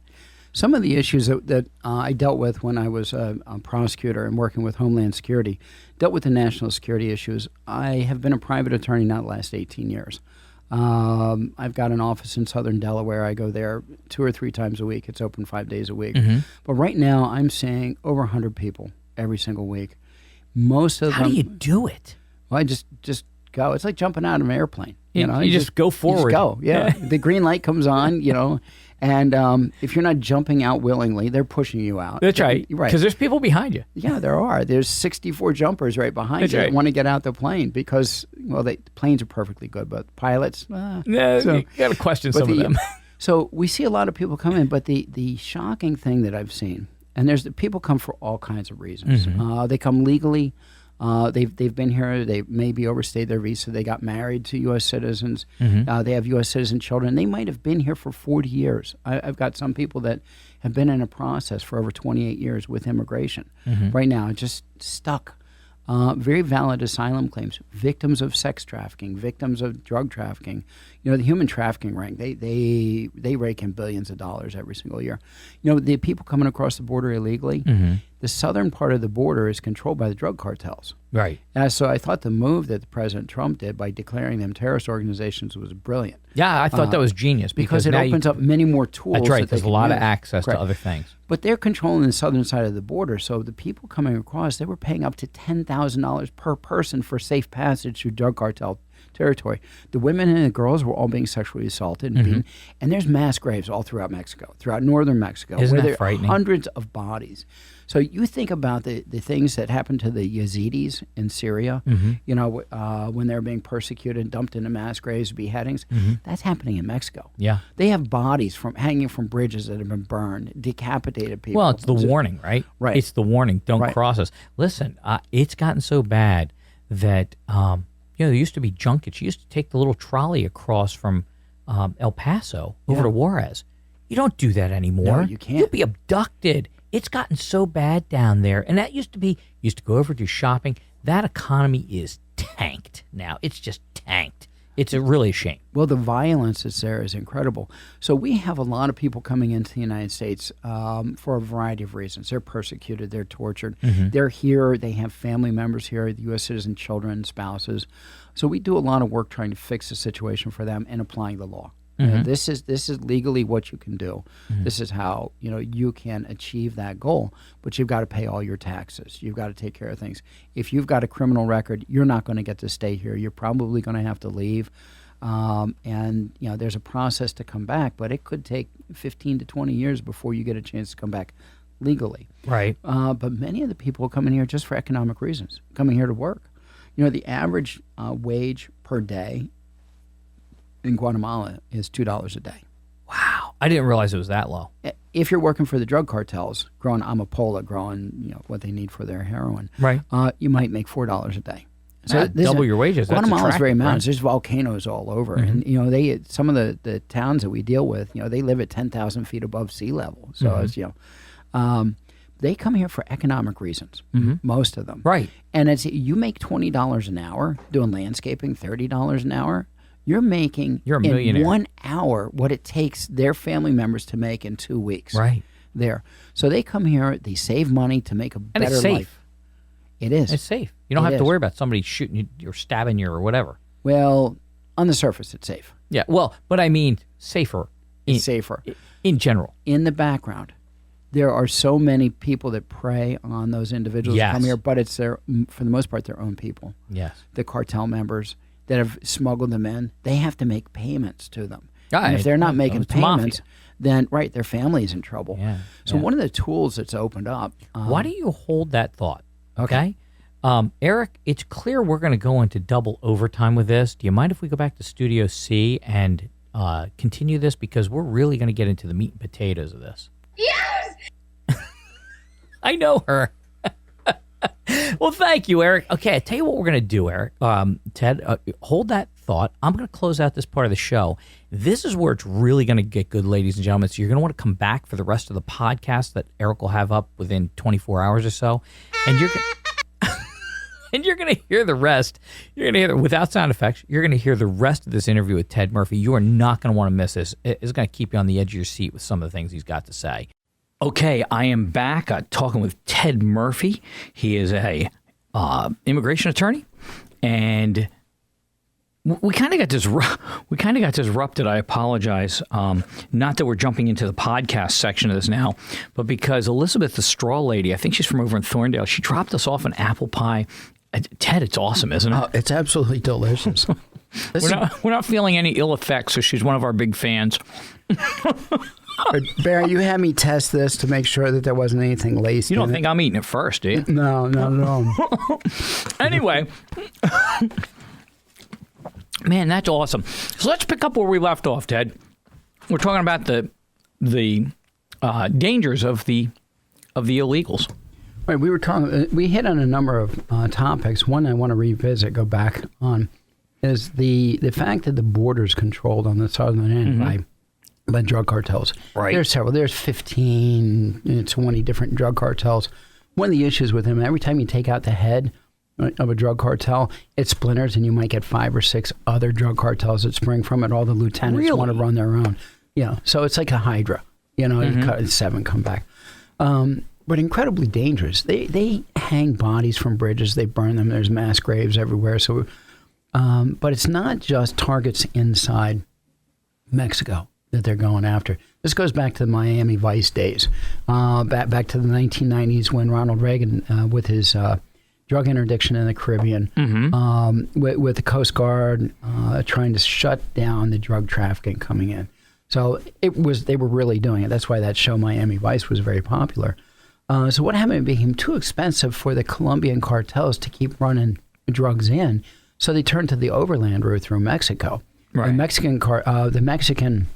Speaker 10: Some of the issues that I dealt with when I was a prosecutor and working with Homeland Security, dealt with the national security issues. I have been a private attorney now the last 18 years. I've got an office in southern Delaware. I go there 2 or 3 times a week. It's open 5 days a week. But right now I'm seeing over 100 people every single week. Most of them.
Speaker 3: How do you do it?
Speaker 10: Well, I just go. It's like jumping out of an airplane.
Speaker 3: You just go forward.
Speaker 10: You just go. Yeah. The green light comes on, and if you're not jumping out willingly, they're pushing you out.
Speaker 3: That's right. Because there's people behind you.
Speaker 10: Yeah, there are. There's 64 jumpers right behind you that want to get out the plane because, the planes are perfectly good, but pilots,
Speaker 3: you got to question some of them.
Speaker 10: So we see a lot of people come in, but the shocking thing that I've seen, and people come for all kinds of reasons. They come legally. They've been here. They maybe overstayed their visa. They got married to U.S. citizens. They have U.S. citizen children. They might have been here for 40 years. I've got some people that have been in a process for over 28 years with immigration. Right now, just stuck. Very valid asylum claims. Victims of sex trafficking, victims of drug trafficking. The human trafficking ring, they rake in billions of dollars every single year. The people coming across the border illegally, the southern part of the border is controlled by the drug cartels.
Speaker 3: Right.
Speaker 10: So I thought the move that President Trump did by declaring them terrorist organizations was brilliant.
Speaker 3: Yeah, I thought that was genius.
Speaker 10: Because it opens up many more tools.
Speaker 3: That's right.
Speaker 10: That
Speaker 3: There's a lot of access to other things.
Speaker 10: But they're controlling the southern side of the border, so the people coming across, they were paying up to $10,000 per person for safe passage through drug cartel territory. The women and the girls were all being sexually assaulted and beaten, and there's mass graves all throughout Mexico, throughout northern Mexico,
Speaker 3: Isn't
Speaker 10: where
Speaker 3: that
Speaker 10: there are
Speaker 3: frightening?
Speaker 10: hundreds of bodies. So you think about the things that happened to the Yazidis in Syria, when they're being persecuted, dumped into mass graves, beheadings. That's happening in Mexico.
Speaker 3: Yeah.
Speaker 10: They have bodies hanging from bridges that have been burned, decapitated people.
Speaker 3: Well, it's the warning, right?
Speaker 10: Right.
Speaker 3: It's the warning. Don't cross us. Listen, it's gotten so bad that there used to be junkets. You used to take the little trolley across from El Paso over to Juarez. You don't do that anymore.
Speaker 10: No, you can't.
Speaker 3: You'll be abducted. It's gotten so bad down there. And that used to go over to shopping. That economy is tanked now. It's just tanked. It's really a shame.
Speaker 10: Well, the violence that's there is incredible. So we have a lot of people coming into the United States for a variety of reasons. They're persecuted. They're tortured. They're here. They have family members here, the U.S. citizen, children, spouses. So we do a lot of work trying to fix the situation for them and applying the law. This is legally what you can do. This is how you can achieve that goal. But you've got to pay all your taxes. You've got to take care of things. If you've got a criminal record, you're not going to get to stay here. You're probably going to have to leave. And there's a process to come back, but it could take 15 to 20 years before you get a chance to come back legally.
Speaker 3: Right.
Speaker 10: But many of the people come in here just for economic reasons, coming here to work. The average wage per day in Guatemala is $2 a day.
Speaker 3: Wow. I didn't realize it was that low.
Speaker 10: If you're working for the drug cartels, growing amapola, growing what they need for their heroin,
Speaker 3: right?
Speaker 10: You might make $4 a day. So
Speaker 3: double your wages.
Speaker 10: Guatemala's very mountainous.
Speaker 3: Right?
Speaker 10: There's volcanoes all over, and some of the towns that we deal with, they live at 10,000 feet above sea level. So it's they come here for economic reasons. Most of them,
Speaker 3: right?
Speaker 10: And it's you make $20 an hour doing landscaping, $30 an hour. You're a millionaire in 1 hour what it takes their family members to make in 2 weeks.
Speaker 3: Right
Speaker 10: there. So they come here. They save money to make a better
Speaker 3: it's safe.
Speaker 10: life. It is.
Speaker 3: It's safe. You don't have to worry about somebody shooting you or stabbing you or whatever.
Speaker 10: Well, on the surface, it's safe.
Speaker 3: Yeah, well, but I mean safer.
Speaker 10: It's safer.
Speaker 3: In general.
Speaker 10: In the background, there are so many people that prey on those individuals who come here, but it's for the most part, their own people.
Speaker 3: Yes.
Speaker 10: The cartel members that have smuggled them in, they have to make payments to them.
Speaker 3: Yeah,
Speaker 10: and if they're not making payments,
Speaker 3: mafia.
Speaker 10: then, their family's in trouble.
Speaker 3: Yeah,
Speaker 10: so one of the tools that's opened up...
Speaker 3: why do you hold that thought? Okay. Eric, it's clear we're going to go into double overtime with this. Do you mind if we go back to Studio C and continue this? Because we're really going to get into the meat and potatoes of this.
Speaker 5: Yes!
Speaker 3: I know her. Well, thank you, Eric. Okay, I tell you what we're going to do, Eric. Ted, hold that thought. I'm going to close out this part of the show. This is where it's really going to get good, ladies and gentlemen. So you're going to want to come back for the rest of the podcast that Eric will have up within 24 hours or so. And you're going and you're going to hear the rest. You're going to hear, without sound effects, you're going to hear the rest of this interview with Ted Murphy. You are not going to want to miss this. It's going to keep you on the edge of your seat with some of the things he's got to say. Okay, I am back talking with Ted Murphy. He is a immigration attorney, and we kind of got disrupted. I apologize. Not that we're jumping into the podcast section of this now, but because Elizabeth, the straw lady, I think she's from over in Thorndale, she dropped us off an apple pie. Ted, it's awesome, isn't it?
Speaker 10: It's absolutely delicious.
Speaker 3: We're not feeling any ill effects, so she's one of our big fans.
Speaker 10: Barry, you had me test this to make sure that there wasn't anything laced.
Speaker 3: You don't think I'm eating it first, do you?
Speaker 10: No, no.
Speaker 3: Anyway, man, that's awesome. So let's pick up where we left off, Ted. We're talking about the dangers of the illegals.
Speaker 10: Right, we were talking. We hit on a number of topics. One I want to revisit, go back on, is the fact that the border is controlled on the southern end by drug cartels.
Speaker 3: Right.
Speaker 10: There's several. There's 15, 20 different drug cartels. One of the issues with them, every time you take out the head of a drug cartel, it splinters, and you might get 5 or 6 other drug cartels that spring from it. All the lieutenants want to run their own. Yeah, so it's like a hydra. You cut 7, come back. But incredibly dangerous. They hang bodies from bridges. They burn them. There's mass graves everywhere. So, but it's not just targets inside Mexico that they're going after. This goes back to the Miami Vice days, back to the 1990s when Ronald Reagan, with his drug interdiction in the Caribbean, with the Coast Guard trying to shut down the drug trafficking coming in. So they were really doing it. That's why that show Miami Vice was very popular. So what happened? It became too expensive for the Colombian cartels to keep running drugs in, so they turned to the overland route through Mexico. Right. The Mexican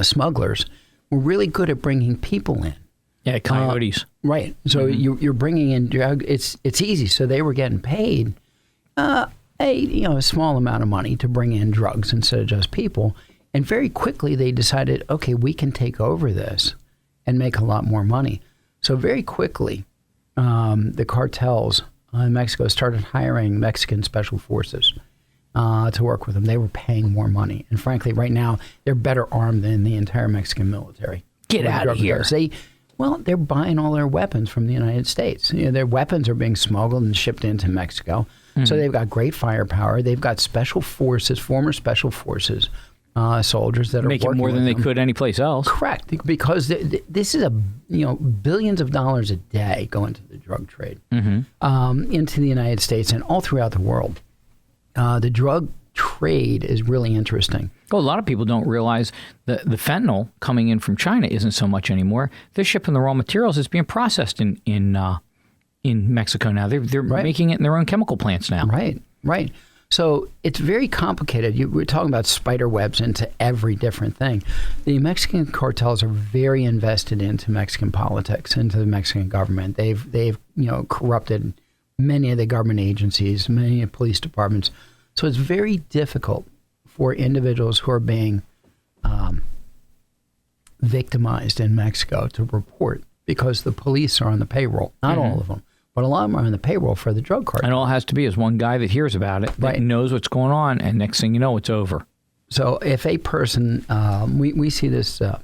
Speaker 10: smugglers were really good at bringing people in.
Speaker 3: Yeah, coyotes.
Speaker 10: Right. So you're bringing in drug. It's easy. So they were getting paid a small amount of money to bring in drugs instead of just people. And very quickly they decided, okay, we can take over this and make a lot more money. So very quickly, the cartels in Mexico started hiring Mexican special forces to work with them. They were paying more money. And frankly, right now, they're better armed than the entire Mexican military.
Speaker 3: Get out of here.
Speaker 10: They're buying all their weapons from the United States. Their weapons are being smuggled and shipped into Mexico. So they've got great firepower. They've got special forces, former special forces soldiers that are
Speaker 3: making more than they could anyplace else.
Speaker 10: Correct, because this is billions of dollars a day going to the drug trade into the United States and all throughout the world. The drug trade is really interesting.
Speaker 3: Well, a lot of people don't realize that the fentanyl coming in from China isn't so much anymore. They're shipping the raw materials. It's being processed in Mexico now. They're making it in their own chemical plants now.
Speaker 10: Right. So it's very complicated. We're talking about spider webs into every different thing. The Mexican cartels are very invested into Mexican politics, into the Mexican government. They've corrupted many of the government agencies, many of the police departments. So it's very difficult for individuals who are being victimized in Mexico to report because the police are on the payroll. Not all of them, but a lot of them are on the payroll for the drug cartel.
Speaker 3: And all it has to be is one guy that hears about it, that knows what's going on, and next thing you know, it's over.
Speaker 10: So if a person, we see this a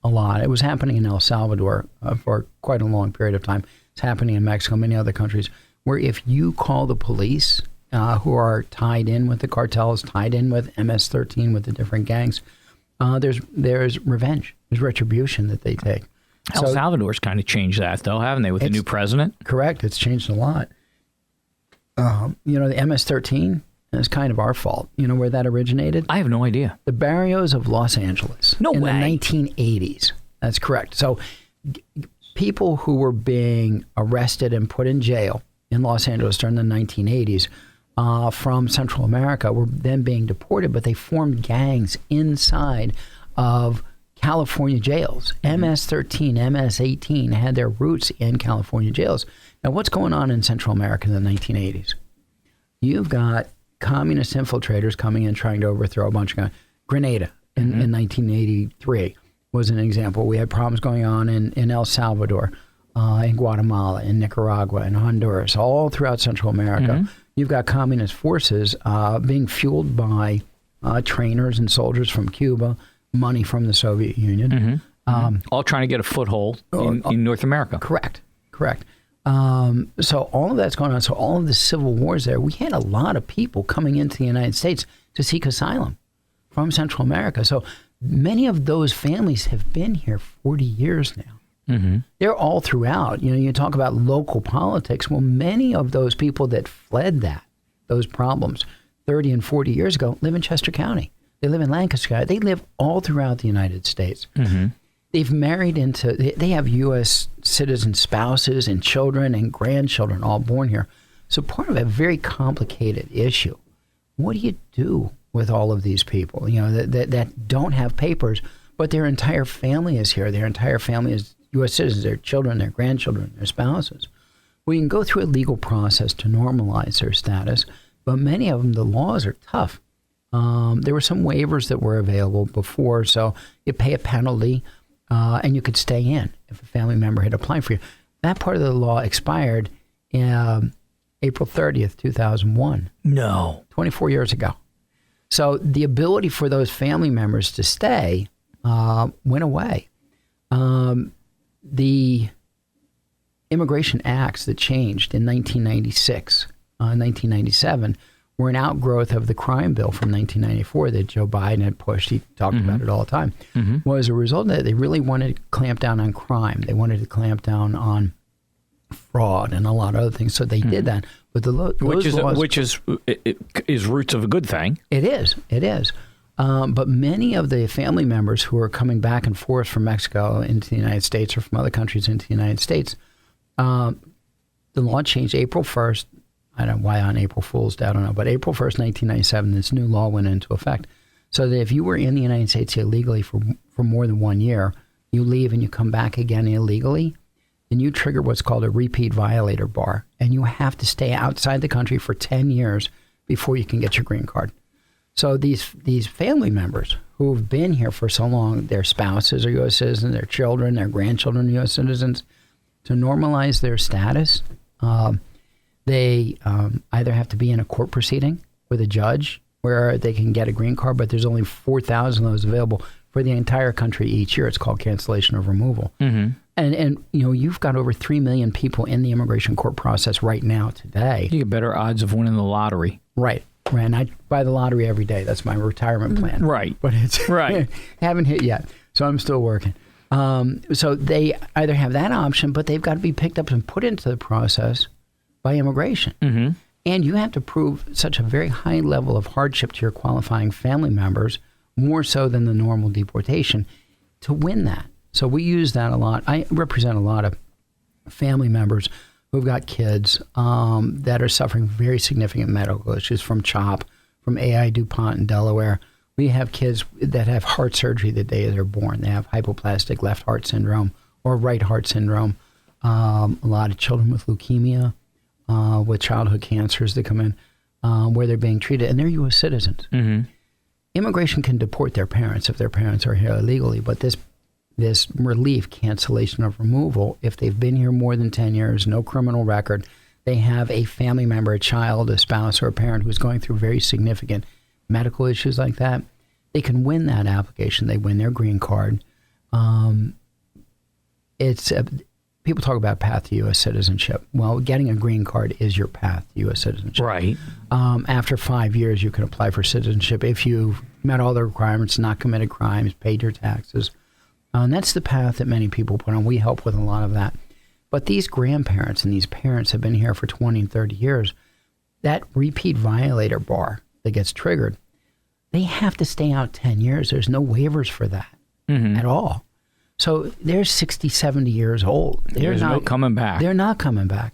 Speaker 10: lot. It was happening in El Salvador for quite a long period of time. It's happening in Mexico, many other countries, where if you call the police who are tied in with the cartels, tied in with MS-13, with the different gangs, there's revenge. There's retribution that they take.
Speaker 3: El Salvador's kind of changed that, though, haven't they, with the new president?
Speaker 10: Correct. It's changed a lot. The MS-13 is kind of our fault. You know where that originated?
Speaker 3: I have no idea.
Speaker 10: The barrios of Los Angeles.
Speaker 3: No
Speaker 10: way.
Speaker 3: In
Speaker 10: the 1980s. That's correct. So people who were being arrested and put in jail in Los Angeles during the 1980s from Central America were then being deported, but they formed gangs inside of California jails. MS-13, MS-18 had their roots in California jails. Now, what's going on in Central America in the 1980s? You've got communist infiltrators coming in trying to overthrow a bunch of guys. Grenada in 1983 was an example. We had problems going on in El Salvador, in Guatemala, in Nicaragua, in Honduras, all throughout Central America. You've got communist forces being fueled by trainers and soldiers from Cuba, money from the Soviet Union.
Speaker 3: All trying to get a foothold in North America.
Speaker 10: Correct. So all of that's going on. So all of the civil wars there, we had a lot of people coming into the United States to seek asylum from Central America. So many of those families have been here 40 years now. They're all throughout. You talk about local politics. Well, many of those people that fled those problems 30 and 40 years ago live in Chester County. They live in Lancaster County. They live all throughout the United States. They've married they have U.S. citizen spouses and children and grandchildren all born here. So part of a very complicated issue. What do you do with all of these people, that don't have papers, but their entire family is here. Their entire family is U.S. citizens, their children, their grandchildren, their spouses. We can go through a legal process to normalize their status, but many of them, the laws are tough. There were some waivers that were available before, so you pay a penalty, and you could stay in if a family member had applied for you. That part of the law expired in April 30th, 2001.
Speaker 3: No.
Speaker 10: 24 years ago. So the ability for those family members to stay went away. The immigration acts that changed in 1996, 1997, were an outgrowth of the crime bill from 1994 that Joe Biden had pushed. He talked about it all the time. Was a result of that they really wanted to clamp down on crime. They wanted to clamp down on fraud and a lot of other things. So they did that. But
Speaker 3: which is roots of a good thing.
Speaker 10: It is. But many of the family members who are coming back and forth from Mexico into the United States or from other countries into the United States, the law changed April 1st. I don't know why on April Fool's Day, I don't know. But April 1st, 1997, this new law went into effect. So that if you were in the United States illegally for more than 1 year, you leave and you come back again illegally, then you trigger what's called a repeat violator bar. And you have to stay outside the country for 10 years before you can get your green card. So these family members who have been here for so long, their spouses are U.S. citizens, their children, their grandchildren are U.S. citizens, to normalize their status, they either have to be in a court proceeding with a judge where they can get a green card, but there's only 4,000 of those available for the entire country each year. It's called cancellation of removal. And you've got over 3 million people in the immigration court process right now today.
Speaker 3: You get better odds of winning the lottery.
Speaker 10: Right. And I buy the lottery every day. That's my retirement plan.
Speaker 3: Right.
Speaker 10: But it's
Speaker 3: right.
Speaker 10: Haven't hit yet, so I'm still working. So they either have that option, but they've got to be picked up and put into the process by immigration. And you have to prove such a very high level of hardship to your qualifying family members, more so than the normal deportation, to win that. So we use that a lot. I represent a lot of family members who've got kids that are suffering very significant medical issues from CHOP, from AI DuPont in Delaware. We have kids that have heart surgery the day they're born. They have hypoplastic left heart syndrome or right heart syndrome. A lot of children with leukemia. with childhood cancers that come in where they're being treated, and they're U.S. citizens.
Speaker 3: Mm-hmm.
Speaker 10: Immigration can deport their parents if their parents are here illegally, but this relief, cancellation of removal, if they've been here more than 10 years, no criminal record, they have a family member, a child, a spouse, or a parent who's going through very significant medical issues like that, they can win that application. They win their green card. People talk about path to U.S. citizenship. Well, getting a green card is your path to U.S. citizenship.
Speaker 3: Right.
Speaker 10: After 5 years, you can apply for citizenship if you've met all the requirements, not committed crimes, paid your taxes. And that's the path that many people put on. We help with a lot of that. But these grandparents and these parents have been here for 20 and 30 years. That repeat violator bar that gets triggered, they have to stay out 10 years. There's no waivers for that at all. So they're 60, 70 years old.
Speaker 3: There's no coming back.
Speaker 10: They're not coming back.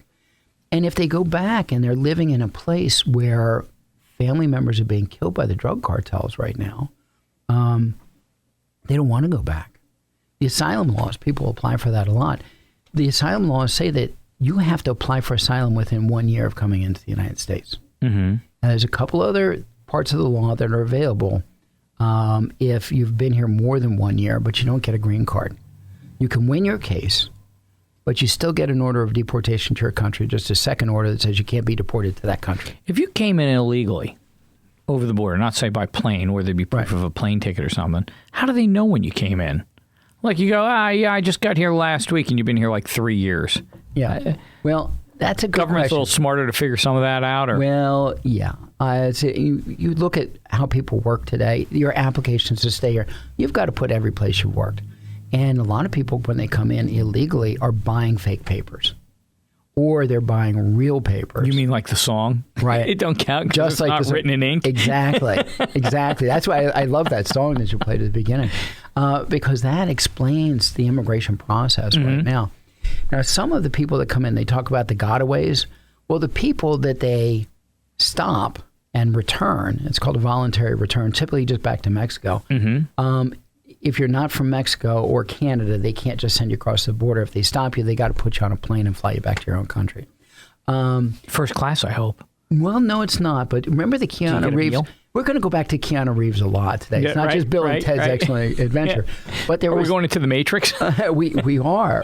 Speaker 10: And if they go back and they're living in a place where family members are being killed by the drug cartels right now, they don't want to go back. The asylum laws, people apply for that a lot. The asylum laws say that you have to apply for asylum within 1 year of coming into the United States.
Speaker 3: Mm-hmm.
Speaker 10: And there's a couple other parts of the law that are available if you've been here more than 1 year, but you don't get a green card. You can win your case, but you still get an order of deportation to your country, just a second order that says you can't be deported to that country.
Speaker 3: If you came in illegally over the border, not say by plane, where there'd be proof of a plane ticket or something, how do they know when you came in? Like you go, yeah, I just got here last week, and you've been here like 3 years.
Speaker 10: Yeah. Well, that's a good
Speaker 3: government's
Speaker 10: question.
Speaker 3: A little smarter to figure some of that out. Or?
Speaker 10: Well, yeah. You look at how people work today. Your applications to stay here, you've got to put every place you've worked. And a lot of people, when they come in illegally, are buying fake papers, or they're buying real papers.
Speaker 3: You mean like the song?
Speaker 10: Right.
Speaker 3: It don't count
Speaker 10: just
Speaker 3: it's
Speaker 10: like
Speaker 3: not written in ink.
Speaker 10: Exactly. Exactly. That's why I love that song that you played at the beginning, because that explains the immigration process right now. Now, some of the people that come in, they talk about the gotaways. Well, the people that they stop and return, it's called a voluntary return, typically just back to Mexico. If you're not from Mexico or Canada, they can't just send you across the border. If they stop you, they got to put you on a plane and fly you back to your own country.
Speaker 3: First class, I hope.
Speaker 10: Well, no, it's not. But remember the Keanu Reeves?
Speaker 3: Meal?
Speaker 10: We're going to go back to Keanu Reeves a lot today. It's not just Bill and Ted's Excellent Adventure. But
Speaker 3: Are we going into the Matrix?
Speaker 10: we are.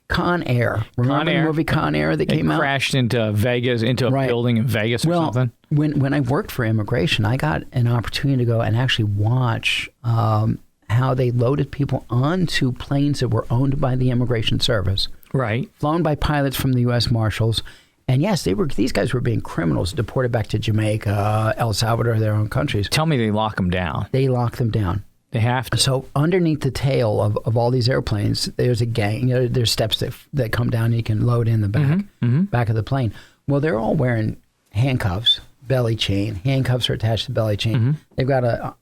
Speaker 10: Con Air. Remember the movie Con Air that came out?
Speaker 3: Crashed into Vegas, into a building in Vegas or something?
Speaker 10: When I worked for immigration, I got an opportunity to go and actually watch how they loaded people onto planes that were owned by the Immigration Service.
Speaker 3: Right.
Speaker 10: Flown by pilots from the U.S. Marshals. And yes, these guys were being criminals, deported back to Jamaica, El Salvador, their own countries.
Speaker 3: Tell me they lock them down.
Speaker 10: They lock them down.
Speaker 3: They have to.
Speaker 10: So underneath the tail of all these airplanes, there's a gang. There's steps that come down and you can load in the back of the plane. Well, they're all wearing handcuffs, belly chain. Handcuffs are attached to the belly chain. They've got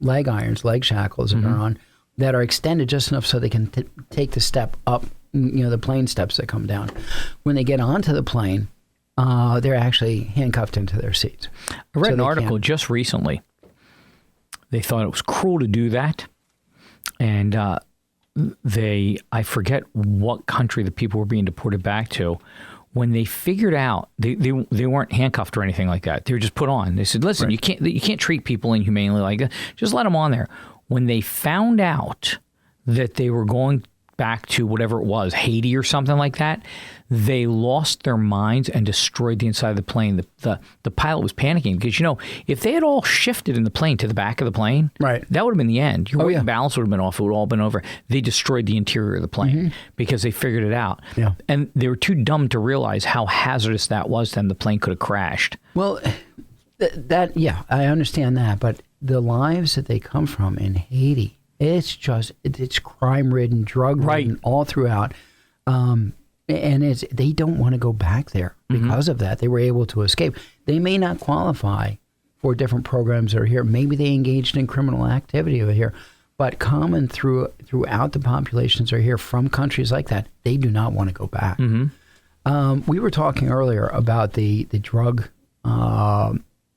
Speaker 10: leg irons, leg shackles that are on that are extended just enough so they can take the step up, the plane steps that come down. When they get onto the plane, they're actually handcuffed into their seats.
Speaker 3: I read an article just recently. They thought it was cruel to do that. And I forget what country the people were being deported back to. When they figured out, they weren't handcuffed or anything like that. They were just put on. They said, listen, you can't treat people inhumanely like that. Just let them on there. When they found out that they were going back to whatever it was, Haiti or something like that, they lost their minds and destroyed the inside of the plane. The pilot was panicking because, if they had all shifted in the plane to the back of the plane, that would have been the end. Your weight and balance would have been off. It would have all been over. They destroyed the interior of the plane because they figured it out.
Speaker 10: Yeah.
Speaker 3: And they were too dumb to realize how hazardous that was. Then the plane could have crashed.
Speaker 10: Well, I understand that. But the lives that they come from in Haiti, it's crime-ridden, drug-ridden all throughout. And they don't want to go back there because of that. They were able to escape. They may not qualify for different programs that are here. Maybe they engaged in criminal activity over here. But common throughout the populations are here from countries like that. They do not want to go back. We were talking earlier about the drug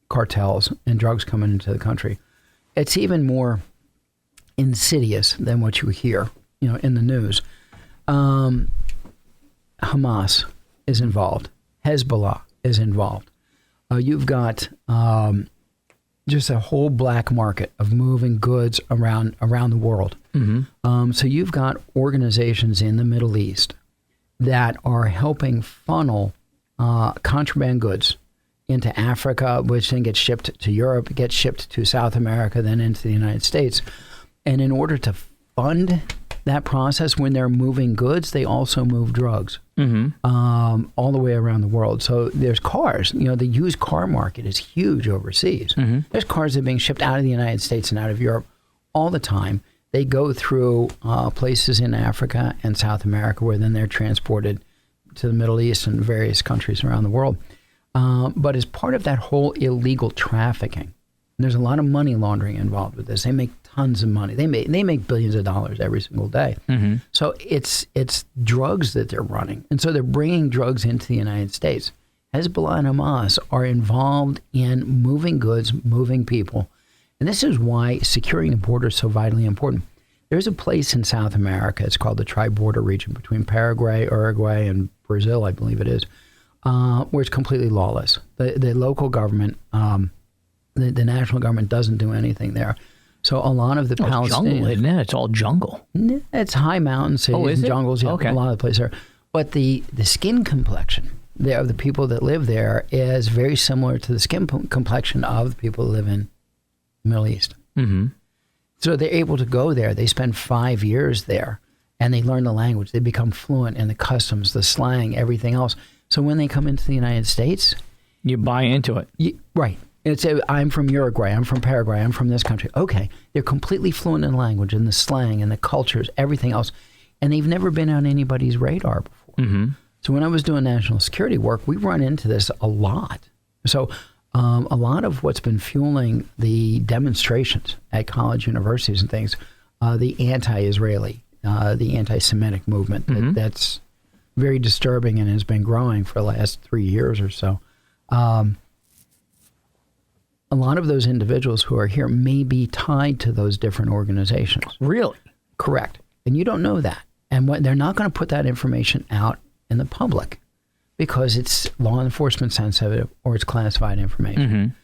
Speaker 10: cartels and drugs coming into the country. It's even more insidious than what you hear, in the news. Hamas is involved. Hezbollah is involved. You've got just a whole black market of moving goods around the world. So you've got organizations in the Middle East that are helping funnel contraband goods into Africa, which then gets shipped to Europe, gets shipped to South America, then into the United States. And in order to fund that process, when they're moving goods, they also move drugs all the way around the world. So there's cars. The used car market is huge overseas. There's cars that are being shipped out of the United States and out of Europe all the time. They go through places in Africa and South America where then they're transported to the Middle East and various countries around the world. But as part of that whole illegal trafficking, there's a lot of money laundering involved with this. They make tons of money. They make billions of dollars every single day. So it's drugs that they're running. And so they're bringing drugs into the United States. Hezbollah and Hamas are involved in moving goods, moving people. And this is why securing the border is so vitally important. There's a place in South America, it's called the tri-border region between Paraguay, Uruguay, and Brazil, I believe it is, where it's completely lawless. The local government, the national government doesn't do anything there. So a lot of the Palestinians...
Speaker 3: It's jungle, isn't it? It's all jungle.
Speaker 10: It's high mountain cities and jungles, a lot of the places there. But the skin complexion of the people that live there is very similar to the skin complexion of the people that live in the Middle East. So they're able to go there. They spend 5 years there, and they learn the language. They become fluent in the customs, the slang, everything else. So when they come into the United States...
Speaker 3: You buy into it.
Speaker 10: Right. It's I'm from Uruguay, I'm from Paraguay, I'm from this country. Okay. They're completely fluent in the language and the slang and the cultures, everything else. And they've never been on anybody's radar before. So when I was doing national security work, we run into this a lot. So a lot of what's been fueling the demonstrations at college universities and things, the anti-Israeli, the anti-Semitic movement, that's very disturbing and has been growing for the last 3 years or so. A lot of those individuals who are here may be tied to those different organizations.
Speaker 3: Really?
Speaker 10: Correct. And you don't know that. And they're not going to put that information out in the public because it's law enforcement sensitive or it's classified information.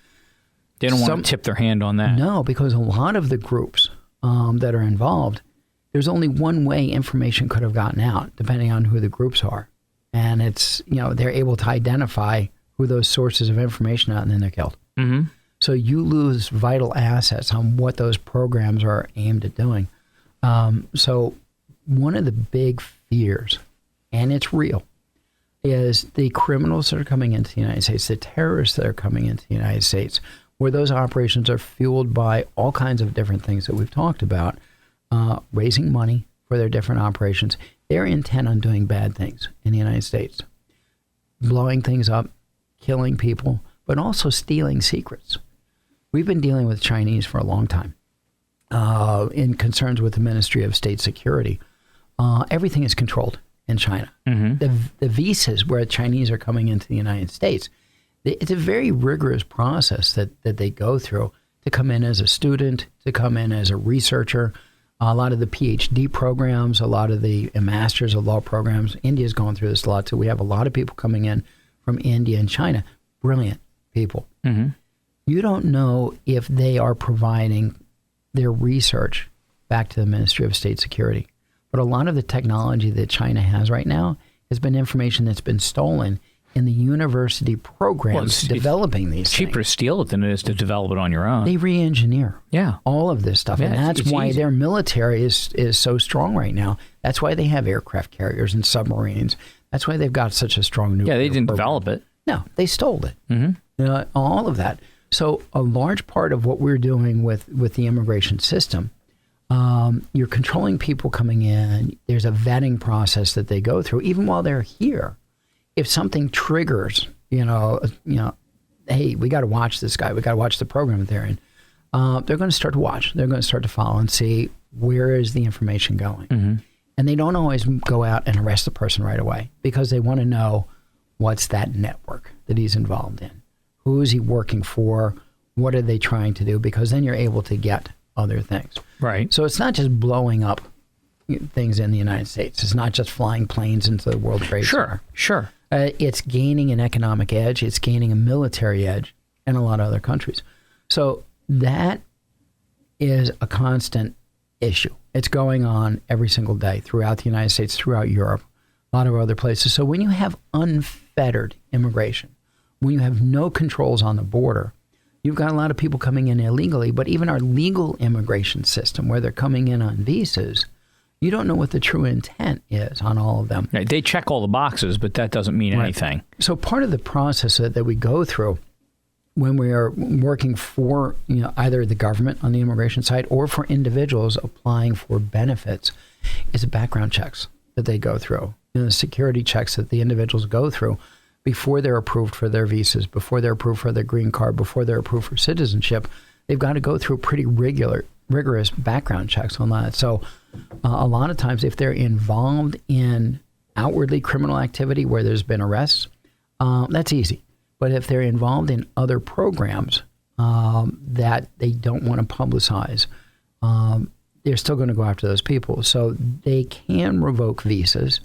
Speaker 3: They don't want to tip their hand on that.
Speaker 10: No, because a lot of the groups that are involved, there's only one way information could have gotten out, depending on who the groups are. And it's, they're able to identify who those sources of information are, and then they're killed. So you lose vital assets on what those programs are aimed at doing. So one of the big fears, and it's real, is the criminals that are coming into the United States, the terrorists that are coming into the United States, where those operations are fueled by all kinds of different things that we've talked about, raising money for their different operations. They're intent on doing bad things in the United States, blowing things up, killing people, but also stealing secrets. We've been dealing with Chinese for a long time in concerns with the Ministry of State Security. Everything is controlled in China. The visas where Chinese are coming into the United States, it's a very rigorous process that they go through to come in as a student, to come in as a researcher. A lot of the PhD programs, a lot of the Masters of Law programs, India's going through this a lot too. We have a lot of people coming in from India and China, brilliant people. You don't know if they are providing their research back to the Ministry of State Security. But a lot of the technology that China has right now has been information that's been stolen in the university programs developing these things.
Speaker 3: It's cheaper to steal it than it is to develop it on your own.
Speaker 10: They re-engineer all of this stuff. And that's why their military is so strong right now. That's why they have aircraft carriers and submarines. That's why they've got such a strong nuclear
Speaker 3: they didn't
Speaker 10: program.
Speaker 3: develop it.
Speaker 10: No, they stole it. All of that. So a large part of what we're doing with the immigration system, you're controlling people coming in. There's a vetting process that they go through, even while they're here. If something triggers, hey, we got to watch this guy. We got to watch the program that they're in. They're going to start to watch. They're going to start to follow and see where is the information going. And they don't always go out and arrest the person right away because they want to know what's that network that he's involved in. Who is he working for? What are they trying to do? Because then you're able to get other things.
Speaker 3: Right.
Speaker 10: So it's not just blowing up things in the United States. It's not just flying planes into the World Trade Center.
Speaker 3: Sure.
Speaker 10: It's gaining an economic edge. It's gaining a military edge in a lot of other countries. So that is a constant issue. It's going on every single day throughout the United States, throughout Europe, a lot of other places. So when you have unfettered immigration, when you have no controls on the border, you've got a lot of people coming in illegally. But even our legal immigration system, where they're coming in on visas, you don't know what the true intent is on all of them.
Speaker 3: Right. They check all the boxes, but that doesn't mean anything.
Speaker 10: So part of the process that we go through when we are working for either the government on the immigration side or for individuals applying for benefits is the background checks that they go through, the security checks that the individuals go through before they're approved for their visas, before they're approved for their green card, before they're approved for citizenship. They've got to go through pretty rigorous background checks on that. So a lot of times if they're involved in outwardly criminal activity where there's been arrests, that's easy. But if they're involved in other programs that they don't want to publicize, they're still going to go after those people. So they can revoke visas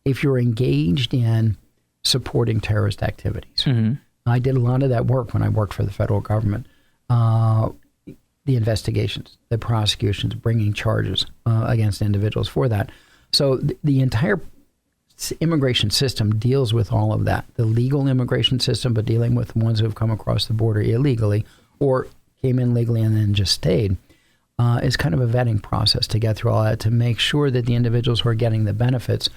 Speaker 10: if you're engaged in supporting terrorist activities. Mm-hmm. I did a lot of that work when I worked for the federal government. The investigations, the prosecutions, bringing charges against individuals for that. So the entire immigration system deals with all of that. The legal immigration system, but dealing with ones who have come across the border illegally or came in legally and then just stayed, is kind of a vetting process to get through all that to make sure that the individuals who are getting the benefits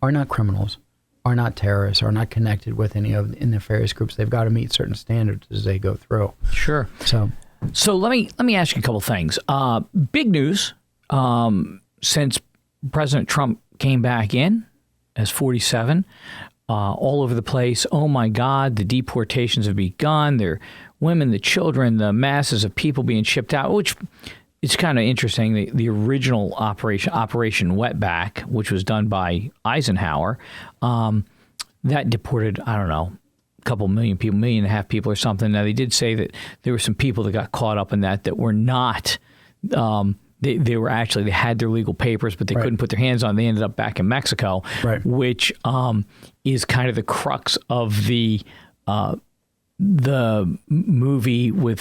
Speaker 10: are not criminals, are not terrorists, are not connected with any of the nefarious groups. They've got to meet certain standards as they go through.
Speaker 3: Sure. So let me ask you a couple things. Big news since President Trump came back in as 47, all over the place. Oh my God, the deportations have begun. They're women, the children, the masses of people being shipped out, which it's kind of interesting. The original Operation Wetback, which was done by Eisenhower, that deported, I don't know, couple million people, 1.5 million people or something. Now, they did say that there were some people that got caught up in that were not, they were actually, they had their legal papers, but they couldn't put their hands on. They ended up back in Mexico, which is kind of the crux of the movie with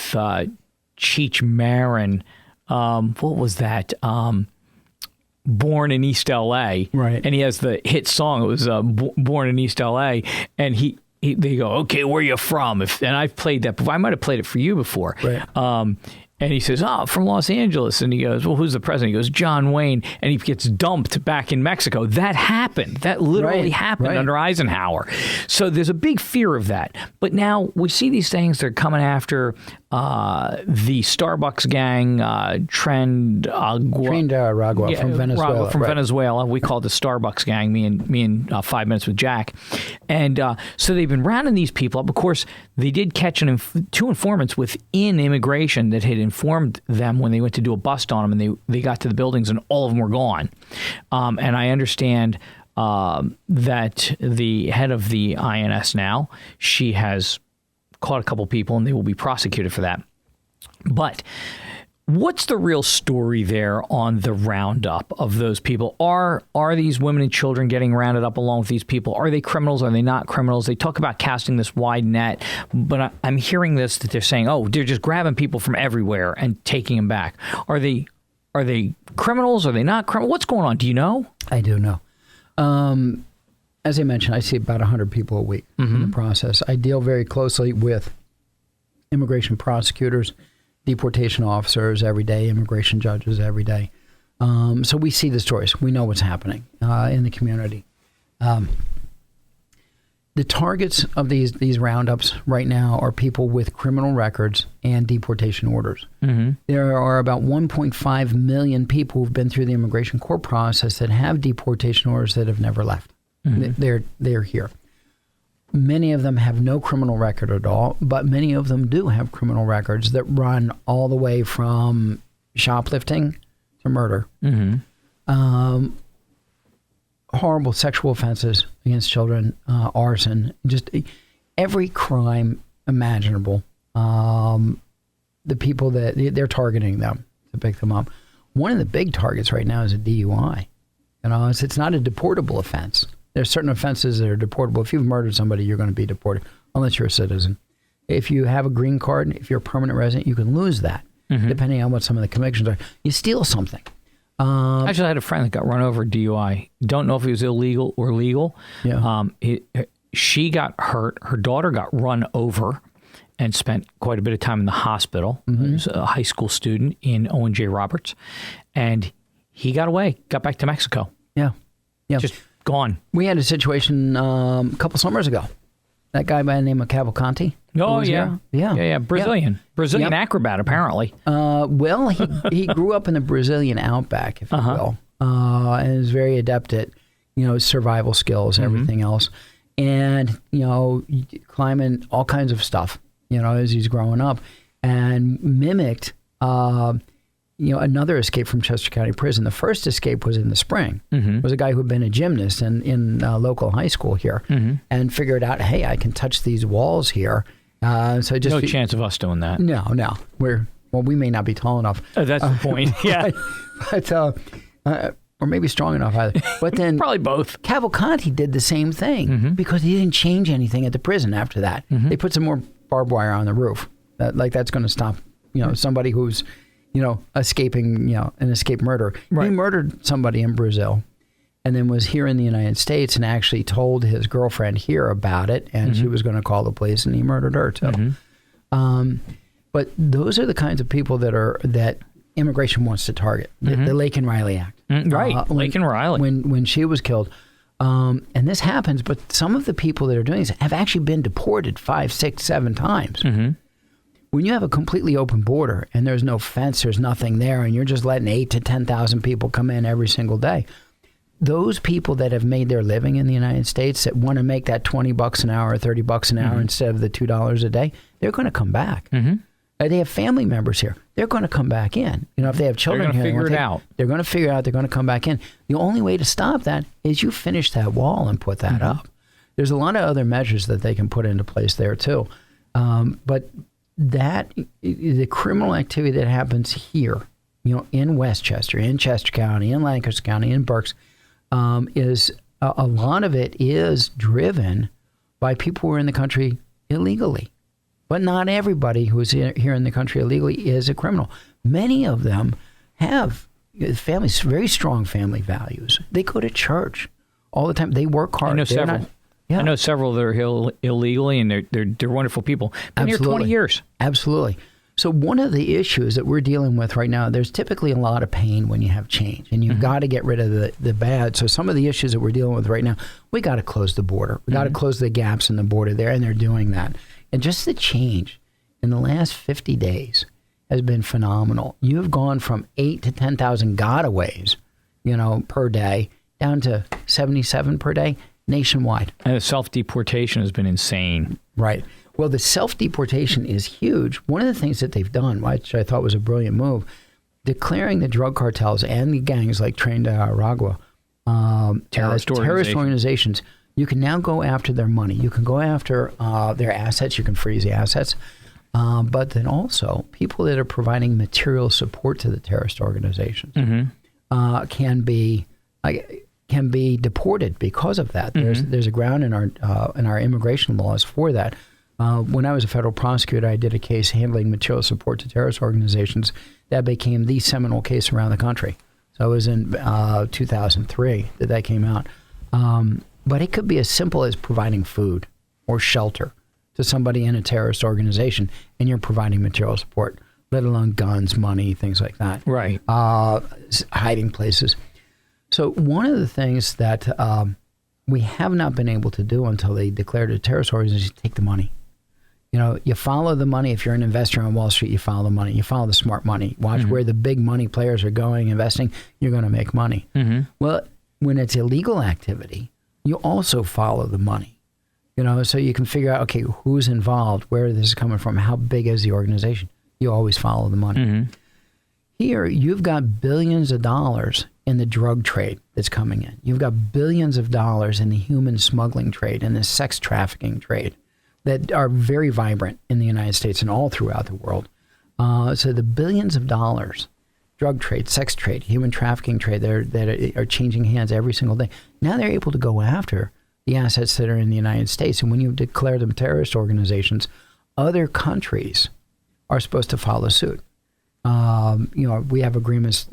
Speaker 3: Cheech Marin. What was that? Born in East L.A. Right. And he has the hit song. It was Born in East L.A. And they go, okay, where are you from? And I've played that before. I might have played it for you before. Right. And he says, from Los Angeles. And he goes, well, who's the president? He goes, John Wayne. And he gets dumped back in Mexico. That happened. That literally happened under Eisenhower. So there's a big fear of that. But now we see these things. They're coming after the Starbucks gang, Trend Aragua from Venezuela. Venezuela. We call it the Starbucks gang, me and 5 Minutes with Jack. And so they've been rounding these people up. Of course, they did catch two informants within immigration that had informed them when they went to do a bust on them, and they got to the buildings and all of them were gone. And I understand that the head of the INS now, she has caught a couple people and they will be prosecuted for that. But what's the real story there on the roundup of those people? Are these women and children getting rounded up along with these people? Are they criminals? Are they not criminals? They talk about casting this wide net, but I'm hearing that they're saying, they're just grabbing people from everywhere and taking them back. Are they criminals? Are they not criminals? What's going on? Do you know?
Speaker 10: I do know. As I mentioned, I see about 100 people a week in the process. I deal very closely with immigration prosecutors, deportation officers every day, immigration judges every day. So we see the stories. We know what's happening in the community. The targets of these roundups right now are people with criminal records and deportation orders. Mm-hmm. There are about 1.5 million people who've been through the immigration court process that have deportation orders that have never left. Mm-hmm. They're here. Many of them have no criminal record at all, but many of them do have criminal records that run all the way from shoplifting to murder. Mm-hmm. Horrible sexual offenses against children, arson, just every crime imaginable. The people that they're targeting them to pick them up. One of the big targets right now is a DUI. It's not a deportable offense. There's certain offenses that are deportable. If you've murdered somebody, you're going to be deported unless you're a citizen. If you have a green card, if you're a permanent resident, you can lose that, depending on what some of the convictions are. You steal something.
Speaker 3: Actually, I had a friend that got run over DUI. Don't know if it was illegal or legal.
Speaker 10: Yeah.
Speaker 3: She got hurt. Her daughter got run over and spent quite a bit of time in the hospital. He was a high school student in Owen J. Roberts. And he got away, got back to Mexico.
Speaker 10: Yeah.
Speaker 3: Just gone.
Speaker 10: We had a situation a couple summers ago. That guy by the name of Cavalcanti.
Speaker 3: Oh, yeah.
Speaker 10: Yeah.
Speaker 3: Brazilian acrobat, apparently.
Speaker 10: Well, he grew up in the Brazilian outback, if you will, and is very adept at, survival skills and everything else. And, climbing all kinds of stuff, as he's growing up, and mimicked, another escape from Chester County Prison. The first escape was in the spring. It was a guy who had been a gymnast in local high school here and figured out, hey, I can touch these walls here. So just
Speaker 3: no chance of us doing that.
Speaker 10: No. We may not be tall enough.
Speaker 3: That's the point. Yeah.
Speaker 10: But or maybe strong enough either. But then
Speaker 3: probably both.
Speaker 10: Cavalcanti did the same thing because he didn't change anything at the prison after that. They put some more barbed wire on the roof. That's going to stop, somebody who's, escaping, an escaped murder. Right. He murdered somebody in Brazil and then was here in the United States and actually told his girlfriend here about it, and she was going to call the police, and he murdered her too. But those are the kinds of people that immigration wants to target. The Lake and Riley Act.
Speaker 3: Right, Lake and Riley.
Speaker 10: When she was killed. And this happens, but some of the people that are doing this have actually been deported 5, 6, 7 times. When you have a completely open border and there's no fence, there's nothing there, and you're just letting 8,000 to 10,000 people come in every single day, those people that have made their living in the United States that want to make that $20 an hour or $30 an hour instead of the $2 a day, they're going to come back. They have family members here. They're going to come back in. If they have children here, they're going to figure it out. They're going to figure out. They're going to come back in. The only way to stop that is you finish that wall and put that up. There's a lot of other measures that they can put into place there too. But the criminal activity that happens here, in Westchester, in Chester County, in Lancaster County, in Berks, is a lot of it is driven by people who are in the country illegally. But not everybody who is here in the country illegally is a criminal. Many of them have families, very strong family values. They go to church all the time. They work hard.
Speaker 3: I know several. I know several that are here illegally, and they're wonderful people. Been here 20 years.
Speaker 10: Absolutely. So one of the issues that we're dealing with right now, there's typically a lot of pain when you have change, and you've got to get rid of the bad. So some of the issues that we're dealing with right now, we got to close the border. We got to close the gaps in the border there, and they're doing that. And just the change in the last 50 days has been phenomenal. You've gone from 8,000 to 10,000 gotaways, per day, down to 77 per day nationwide.
Speaker 3: And the self-deportation has been insane.
Speaker 10: Right. Well, the self-deportation is huge. One of the things that they've done, which I thought was a brilliant move, declaring the drug cartels and the gangs like Tren de Aragua
Speaker 3: terrorist
Speaker 10: organizations, you can now go after their money. You can go after their assets. You can freeze the assets. But then also, people that are providing material support to the terrorist organizations can be deported because of that. There's a ground in our immigration laws for that. When I was a federal prosecutor, I did a case handling material support to terrorist organizations that became the seminal case around the country. So it was in 2003 that came out. But it could be as simple as providing food or shelter to somebody in a terrorist organization, and you're providing material support, let alone guns, money, things like that.
Speaker 3: Right.
Speaker 10: Hiding places. So one of the things that we have not been able to do until they declared a terrorist organization is take the money. You follow the money. If you're an investor on Wall Street, you follow the money. You follow the smart money. Watch where the big money players are going, investing. You're going to make money. Well, when it's illegal activity, you also follow the money. So you can figure out, okay, who's involved, where this is coming from, how big is the organization. You always follow the money. Here, you've got billions of dollars in the drug trade that's coming in. You've got billions of dollars in the human smuggling trade and the sex trafficking trade that are very vibrant in the United States and all throughout the world. So the billions of dollars drug trade, sex trade, human trafficking trade that are changing hands every single day. Now they're able to go after the assets that are in the United States. And when you declare them terrorist organizations, other countries are supposed to follow suit. We have agreements,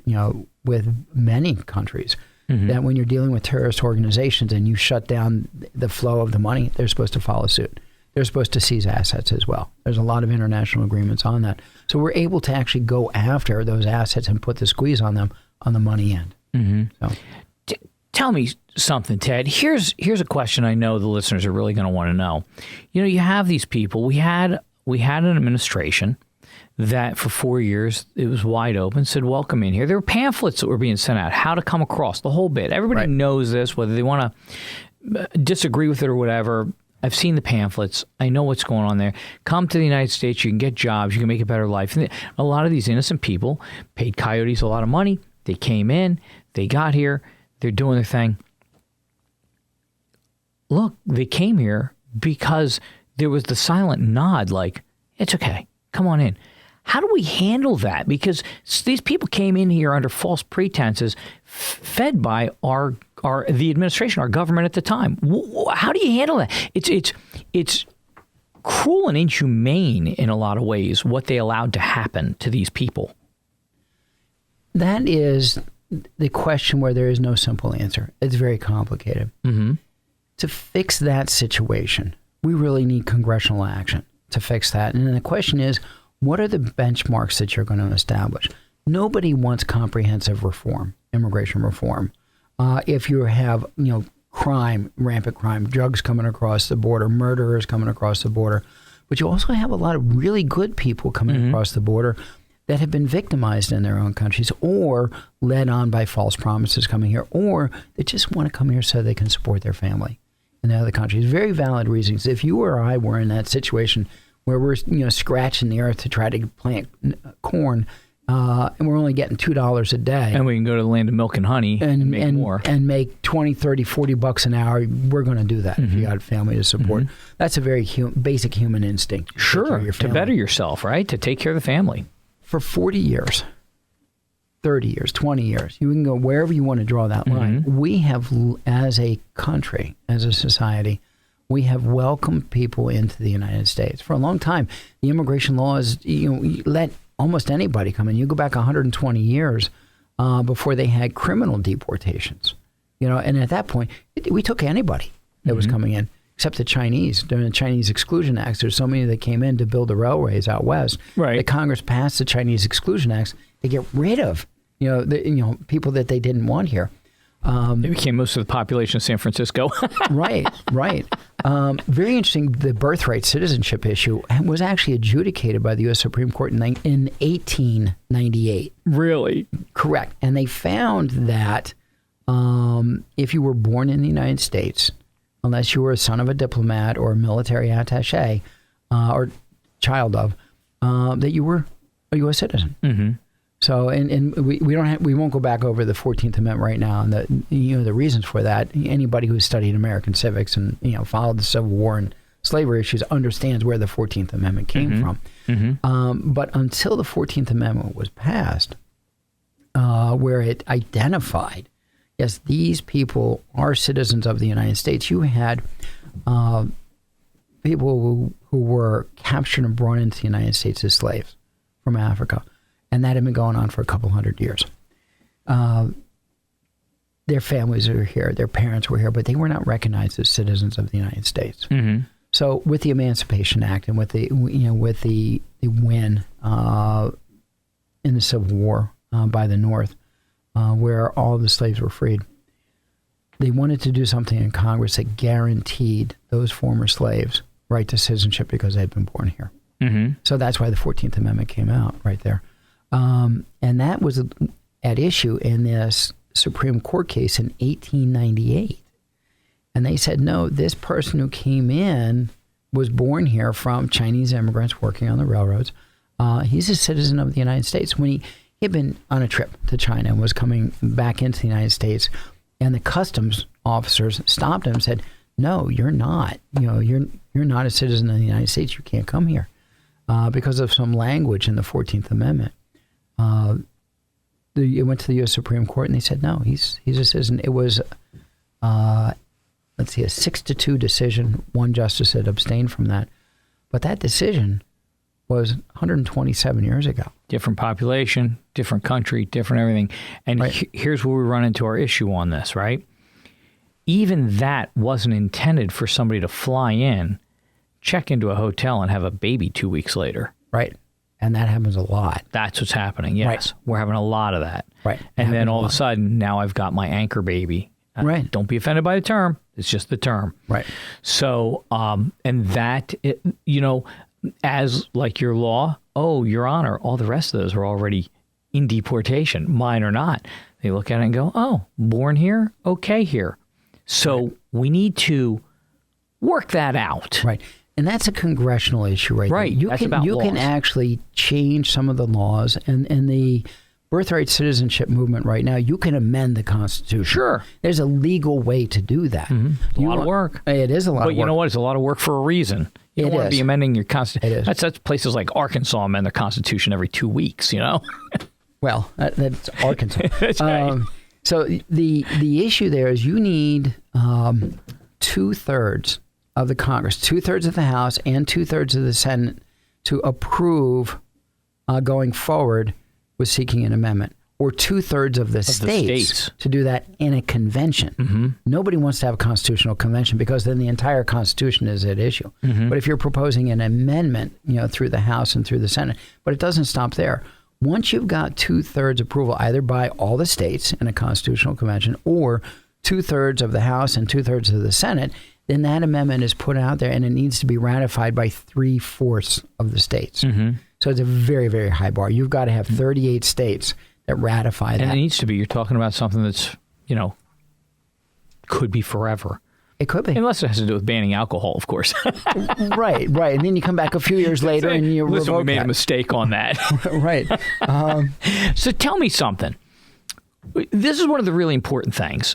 Speaker 10: with many countries that when you're dealing with terrorist organizations and you shut down the flow of the money, they're supposed to follow suit. They're supposed to seize assets as well. There's a lot of international agreements on that. So we're able to actually go after those assets and put the squeeze on them on the money end. So.
Speaker 3: Tell me something, Ted. Here's a question I know the listeners are really going to want to know. You have these people. We had an administration that for 4 years, it was wide open, said, welcome in here. There were pamphlets that were being sent out, how to come across, the whole bit. Everybody knows this, whether they want to disagree with it or whatever. I've seen the pamphlets. I know what's going on there. Come to the United States. You can get jobs. You can make a better life. And a lot of these innocent people paid coyotes a lot of money. They came in. They got here. They're doing their thing. Look, they came here because there was the silent nod like, it's okay. Come on in. How do we handle that? Because these people came in here under false pretenses, fed by the administration, our government at the time. How do you handle that? It's cruel and inhumane in a lot of ways what they allowed to happen to these people.
Speaker 10: That is the question where there is no simple answer. It's very complicated. To fix that situation, we really need congressional action to fix that. And then the question is, what are the benchmarks that you're going to establish? Nobody wants comprehensive reform, immigration reform. If you have, crime, rampant crime, drugs coming across the border, murderers coming across the border, but you also have a lot of really good people coming across the border that have been victimized in their own countries or led on by false promises coming here, or they just want to come here so they can support their family in the other countries. Very valid reasons. If you or I were in that situation where we're scratching the earth to try to plant corn, and we're only getting $2 a day.
Speaker 3: And we can go to the land of milk and honey and make more.
Speaker 10: And make 20, 30, 40 bucks an hour. We're going to do that if you got a family to support. That's a very basic human instinct.
Speaker 3: Sure, to better yourself, right? To take care of the family.
Speaker 10: For 40 years, 30 years, 20 years, you can go wherever you want to draw that line. We have, as a country, as a society, we have welcomed people into the United States. For a long time, the immigration laws, let almost anybody come in. You go back 120 years before they had criminal deportations. And at that point, we took anybody that was coming in, except the Chinese. During the Chinese Exclusion Acts, there's so many that came in to build the railways out west. Right. The Congress passed the Chinese Exclusion Acts to get rid of people that they didn't want here.
Speaker 3: They became most of the population of San Francisco.
Speaker 10: Right. Very interesting. The birthright citizenship issue was actually adjudicated by the U.S. Supreme Court in 1898.
Speaker 3: Really?
Speaker 10: Correct. And they found that if you were born in the United States, unless you were a son of a diplomat or a military attaché or child of, that you were a U.S. citizen. So, and we won't go back over the 14th Amendment right now, and the reasons for that. Anybody who's studied American civics and followed the Civil War and slavery issues understands where the 14th Amendment came from. But until the 14th Amendment was passed, where it identified, yes, these people are citizens of the United States. You had people who were captured and brought into the United States as slaves from Africa. And that had been going on for a couple hundred years. Their families were here, their parents were here, but they were not recognized as citizens of the United States. So with the Emancipation Act and with the win in the Civil War by the North, where all of the slaves were freed, they wanted to do something in Congress that guaranteed those former slaves right to citizenship because they had been born here. So that's why the 14th Amendment came out right there. And that was at issue in this Supreme Court case in 1898. And they said, no, this person who came in was born here from Chinese immigrants working on the railroads. He's a citizen of the United States. When he had been on a trip to China and was coming back into the United States, and the customs officers stopped him and said, no, you're not. You're not a citizen of the United States. You can't come here because of some language in the 14th Amendment. It went to the U.S. Supreme Court, and they said no, he's a citizen. It was, a 6-2 decision. One justice had abstained from that, but that decision was 127 years ago.
Speaker 3: Different population, different country, different everything. And
Speaker 10: Right.
Speaker 3: Here's where we run into our issue on this, right? Even that wasn't intended for somebody to fly in, check into a hotel, and have a baby 2 weeks later.
Speaker 10: Right. And that happens a lot.
Speaker 3: That's what's happening. Yes.
Speaker 10: Right.
Speaker 3: We're having a lot of that.
Speaker 10: Right.
Speaker 3: And then
Speaker 10: Happens a
Speaker 3: all of
Speaker 10: lot.
Speaker 3: a sudden, now I've got my anchor baby.
Speaker 10: Right.
Speaker 3: Don't be offended by the term. It's just the term.
Speaker 10: Right.
Speaker 3: So, and that, as like your law, oh, Your Honor, all the rest of those are already in deportation. Mine are not. They look at it and go, oh, born here, okay here. So we need to work that out.
Speaker 10: Right. And that's a congressional issue right
Speaker 3: Right.
Speaker 10: there. You
Speaker 3: That's
Speaker 10: can
Speaker 3: about
Speaker 10: you can
Speaker 3: laws.
Speaker 10: actually change some of the laws and the birthright citizenship movement right now, you can amend the Constitution.
Speaker 3: Sure.
Speaker 10: There's a legal way to do that.
Speaker 3: It's a lot of work.
Speaker 10: It is a lot of
Speaker 3: But
Speaker 10: work.
Speaker 3: you know what? It's a lot of work for a reason. You don't
Speaker 10: It
Speaker 3: want to
Speaker 10: is.
Speaker 3: be amending your Constitution.
Speaker 10: It is.
Speaker 3: That's places like Arkansas amend their Constitution every 2 weeks,
Speaker 10: Well, that's Arkansas.
Speaker 3: That's right.
Speaker 10: So the issue there is you need 2/3 of the Congress, 2/3 of the House, and 2/3 of the Senate to approve going forward with seeking an amendment, or 2/3 of the states to do that in a convention.
Speaker 3: Mm-hmm.
Speaker 10: Nobody wants to have a constitutional convention because then the entire Constitution is at issue.
Speaker 3: Mm-hmm.
Speaker 10: But if you're proposing an amendment, through the House and through the Senate, but it doesn't stop there. Once you've got 2/3 approval, either by all the states in a constitutional convention or 2/3 of the House and 2/3 of the Senate, then that amendment is put out there and it needs to be ratified by 3/4 of the states.
Speaker 3: Mm-hmm.
Speaker 10: So it's a very, very high bar. You've got to have 38 states that ratify that.
Speaker 3: And it needs to be. You're talking about something that's, could be forever.
Speaker 10: It could be.
Speaker 3: Unless it has to do with banning alcohol, of course.
Speaker 10: Right. And then you come back a few years later and you
Speaker 3: Listen, we
Speaker 10: revoke
Speaker 3: made
Speaker 10: that.
Speaker 3: a mistake on that.
Speaker 10: Right.
Speaker 3: So tell me something. This is one of the really important things.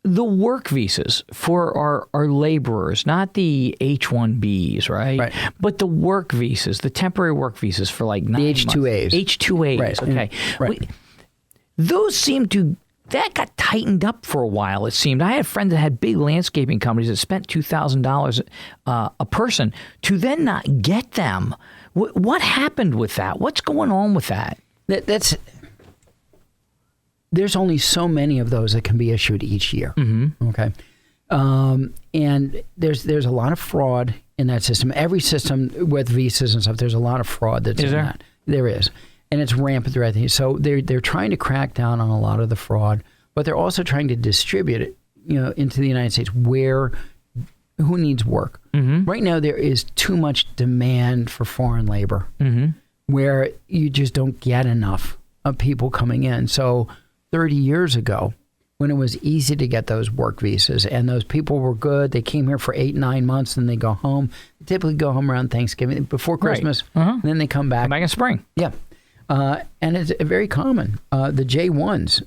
Speaker 3: The work visas for our laborers, not the H-1Bs, right? But the work visas, the temporary work visas for like 9 months.
Speaker 10: H-2As.
Speaker 3: H-2As,
Speaker 10: Right.
Speaker 3: okay.
Speaker 10: Right.
Speaker 3: Those seem to... That got tightened up for a while, it seemed. I had friends that had big landscaping companies that spent $2,000 a person to then not get them. What happened with that? What's going on with that?
Speaker 10: There's only so many of those that can be issued each year. Mm-hmm. Okay. And there's a lot of fraud in that system. Every system with visas and stuff, there's a lot of fraud that's in that. There is. And it's rampant throughout the So they're trying to crack down on a lot of the fraud, but they're also trying to distribute it, into the United States who needs work. Mm-hmm. Right now there is too much demand for foreign labor, where you just don't get enough of people coming in. So 30 years ago, when it was easy to get those work visas and those people were good, they came here for 8-9 months and they go home. They typically go home around Thanksgiving, before Christmas, and then they come back.
Speaker 3: Come back in spring.
Speaker 10: Yeah. And it's very common. The J1s,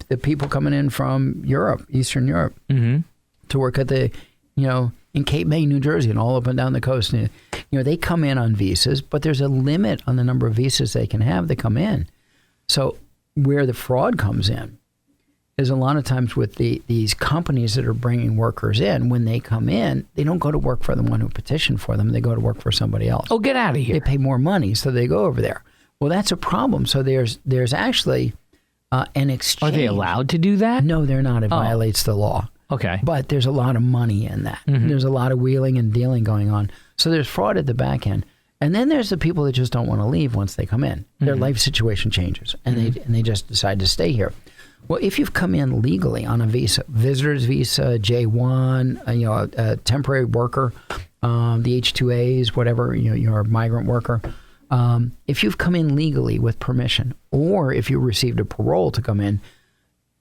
Speaker 10: the people coming in from Europe, Eastern Europe, to work at in Cape May, New Jersey, and all up and down the coast. They come in on visas, but there's a limit on the number of visas they can have that come in. So where the fraud comes in is a lot of times with these companies that are bringing workers in, when they come in, they don't go to work for the one who petitioned for them. They go to work for somebody else.
Speaker 3: Oh, get out of here.
Speaker 10: They pay more money, so they go over there. Well, that's a problem. So there's actually an exchange.
Speaker 3: Are they allowed to do that?
Speaker 10: No, they're not. It violates the law.
Speaker 3: Okay.
Speaker 10: But there's a lot of money in that. There's a lot of wheeling and dealing going on. So there's fraud at the back end. And then there's the people that just don't want to leave once they come in. Their life situation changes, and they just decide to stay here. Well, if you've come in legally on a visa, visitor's visa, J1, a temporary worker, the H-2As, whatever, you're a migrant worker. If you've come in legally with permission, or if you received a parole to come in,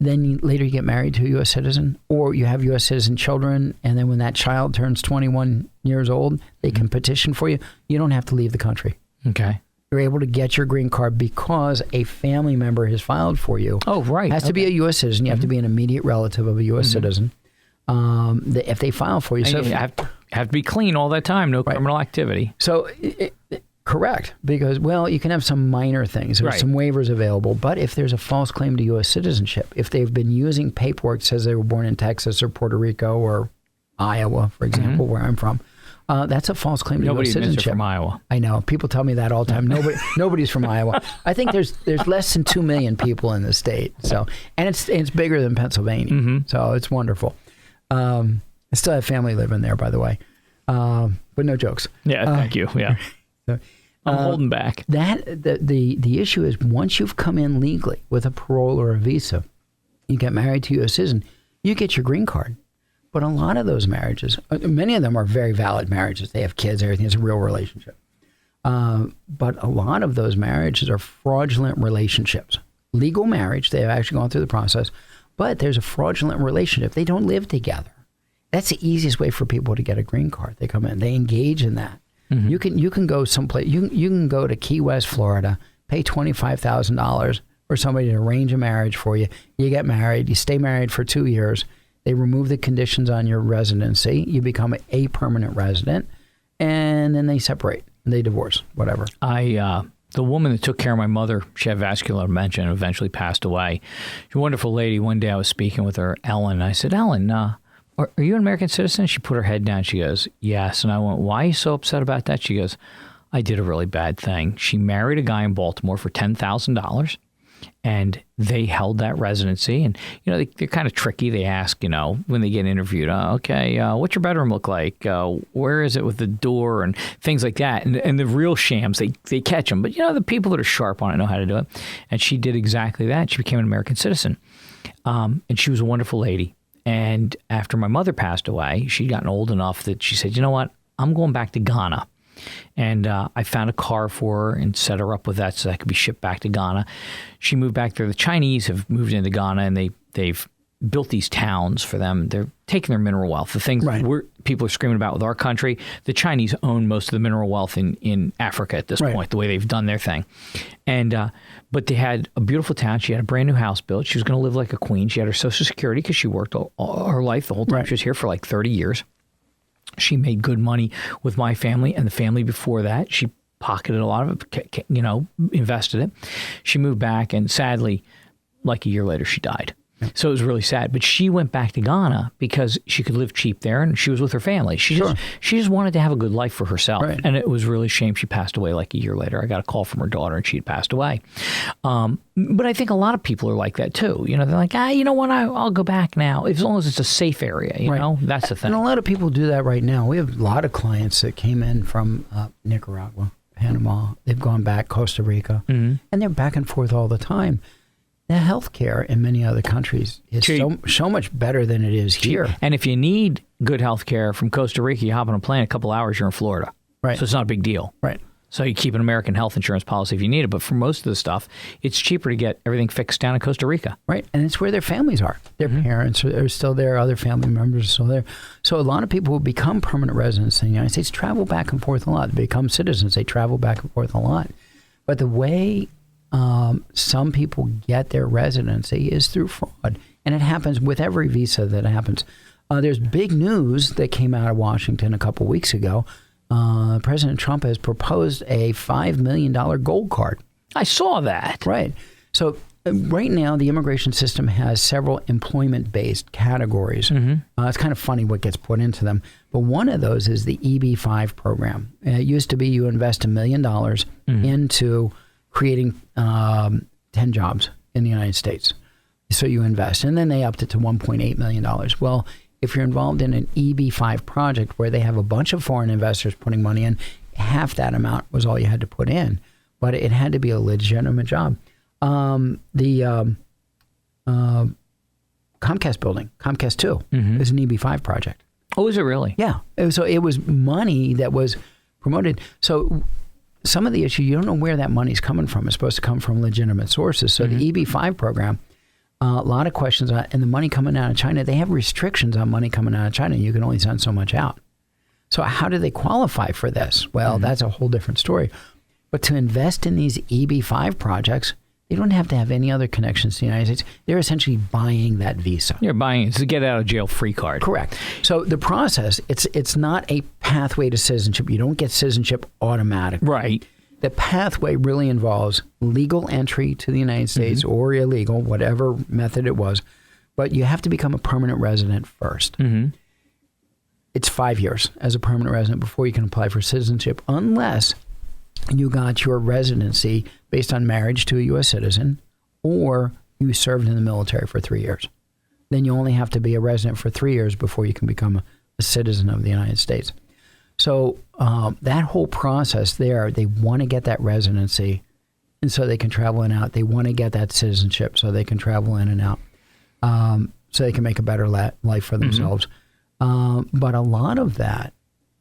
Speaker 10: then later you get married to a U.S. citizen, or you have U.S. citizen children, and then when that child turns 21 years old, they can petition for you. You don't have to leave the country.
Speaker 3: Okay.
Speaker 10: You're able to get your green card because a family member has filed for you.
Speaker 3: Oh, right.
Speaker 10: It has to be a U.S. citizen. You have to be an immediate relative of a U.S. citizen if they file for you.
Speaker 3: So you have to be clean all that time, no criminal activity.
Speaker 10: So Correct. Because, well, you can have some minor things. There's some waivers available. But if there's a false claim to U.S. citizenship, if they've been using paperwork that says they were born in Texas or Puerto Rico or Iowa, for example, where I'm from, that's a false claim to U.S. citizenship.
Speaker 3: Nobody from Iowa.
Speaker 10: I know. People tell me that all the time. Nobody's from Iowa. I think there's less than 2 million people in the state. So, and it's bigger than Pennsylvania. So it's wonderful. I still have family living there, by the way. But no jokes.
Speaker 3: Yeah, thank you. Yeah. I'm holding back.
Speaker 10: The issue is once you've come in legally with a parole or a visa, you get married to a U.S. citizen, you get your green card. But a lot of those marriages, many of them are very valid marriages. They have kids, everything. It's a real relationship. But a lot of those marriages are fraudulent relationships. Legal marriage, they've actually gone through the process, but there's a fraudulent relationship. They don't live together. That's the easiest way for people to get a green card. They come in, they engage in that. You can go someplace. You can go to Key West, Florida, pay $25,000 for somebody to arrange a marriage for you. You get married. You stay married for 2 years. They remove the conditions on your residency. You become a permanent resident, and then they separate. And they divorce. Whatever.
Speaker 3: The woman that took care of my mother, she had vascular dementia and eventually passed away. She's a wonderful lady. One day I was speaking with her, Ellen. I said, Ellen, are you an American citizen? She put her head down. She goes, yes. And I went, why are you so upset about that? She goes, I did a really bad thing. She married a guy in Baltimore for $10,000, and they held that residency. And, they're kind of tricky. They ask, when they get interviewed, okay, what's your bedroom look like? Where is it with the door and things like that? And the real shams, they catch them. But, the people that are sharp on it know how to do it. And she did exactly that. She became an American citizen. And she was a wonderful lady. And after my mother passed away, she'd gotten old enough that she said, you know what, I'm going back to Ghana. And I found a car for her and set her up with that so that could be shipped back to Ghana. She moved back there. The Chinese have moved into Ghana, and they've built these towns for them. They're taking their mineral wealth. The things people are screaming about with our country, the Chinese own most of the mineral wealth in Africa at this point, the way they've done their thing. And but they had a beautiful town. She had a brand new house built. She was going to live like a queen. She had her Social Security because she worked all her life, the whole time. She was here for like 30 years. She made good money with my family and the family before that. She pocketed a lot of it, invested it. She moved back, and sadly, like a year later, she died. So it was really sad. But she went back to Ghana because she could live cheap there, and she was with her family. She just wanted to have a good life for herself. And it was really a shame she passed away like a year later. I got a call from her daughter, and she had passed away. But I think a lot of people are like that too. They're like, you know what, I'll go back now. As long as it's a safe area, you know, that's the thing.
Speaker 10: And a lot of people do that right now. We have a lot of clients that came in from Nicaragua, Panama. They've gone back, Costa Rica, and they're back and forth all the time. The healthcare in many other countries is so much better than it is here.
Speaker 3: And if you need good healthcare from Costa Rica, you hop on a plane, a couple hours, you're in Florida. So it's not a big deal. So you keep an American health insurance policy if you need it. But for most of the stuff, it's cheaper to get everything fixed down in Costa Rica.
Speaker 10: And it's where their families are. Their parents are still there. Other family members are still there. So a lot of people who become permanent residents in the United States travel back and forth a lot. They become citizens. They travel back and forth a lot. But the way some people get their residency is through fraud. And it happens with every visa that happens. There's big news that came out of Washington a couple weeks ago. President Trump has proposed a $5 million gold card.
Speaker 3: I saw that.
Speaker 10: So right now, the immigration system has several employment-based categories. It's kind of funny what gets put into them. But one of those is the EB-5 program. It used to be you invest $1 million into creating 10 jobs in the United States. So you invest. And then they upped it to $1.8 million. Well, if you're involved in an EB-5 project where they have a bunch of foreign investors putting money in, half that amount was all you had to put in. But it had to be a legitimate job. The Comcast building, Comcast 2, is an EB-5 project.
Speaker 3: Oh, is it really?
Speaker 10: Yeah. So it was money that was promoted. So some of the issue, you don't know where that money's coming from. It's supposed to come from legitimate sources. So the EB-5 program, a lot of questions on, and the money coming out of China, they have restrictions on money coming out of China. You can only send so much out. So how do they qualify for this? Well, that's a whole different story. But to invest in these EB-5 projects, they don't have to have any other connections to the United States. They're essentially buying that visa.
Speaker 3: You're buying it. It's a get out of jail free card.
Speaker 10: Correct. So the process, it's not a pathway to citizenship. You don't get citizenship automatically. the pathway really involves legal entry to the United States or illegal, whatever method it was. But you have to become a permanent resident first. It's 5 years as a permanent resident before you can apply for citizenship, unless you got your residency based on marriage to a U.S. citizen or you served in the military for 3 years. Then you only have to be a resident for 3 years before you can become a citizen of the United States. So that whole process there, they want to get that residency, and so they can travel in and out. They want to get that citizenship so they can travel in and out, so they can make a better life for themselves. But a lot of that,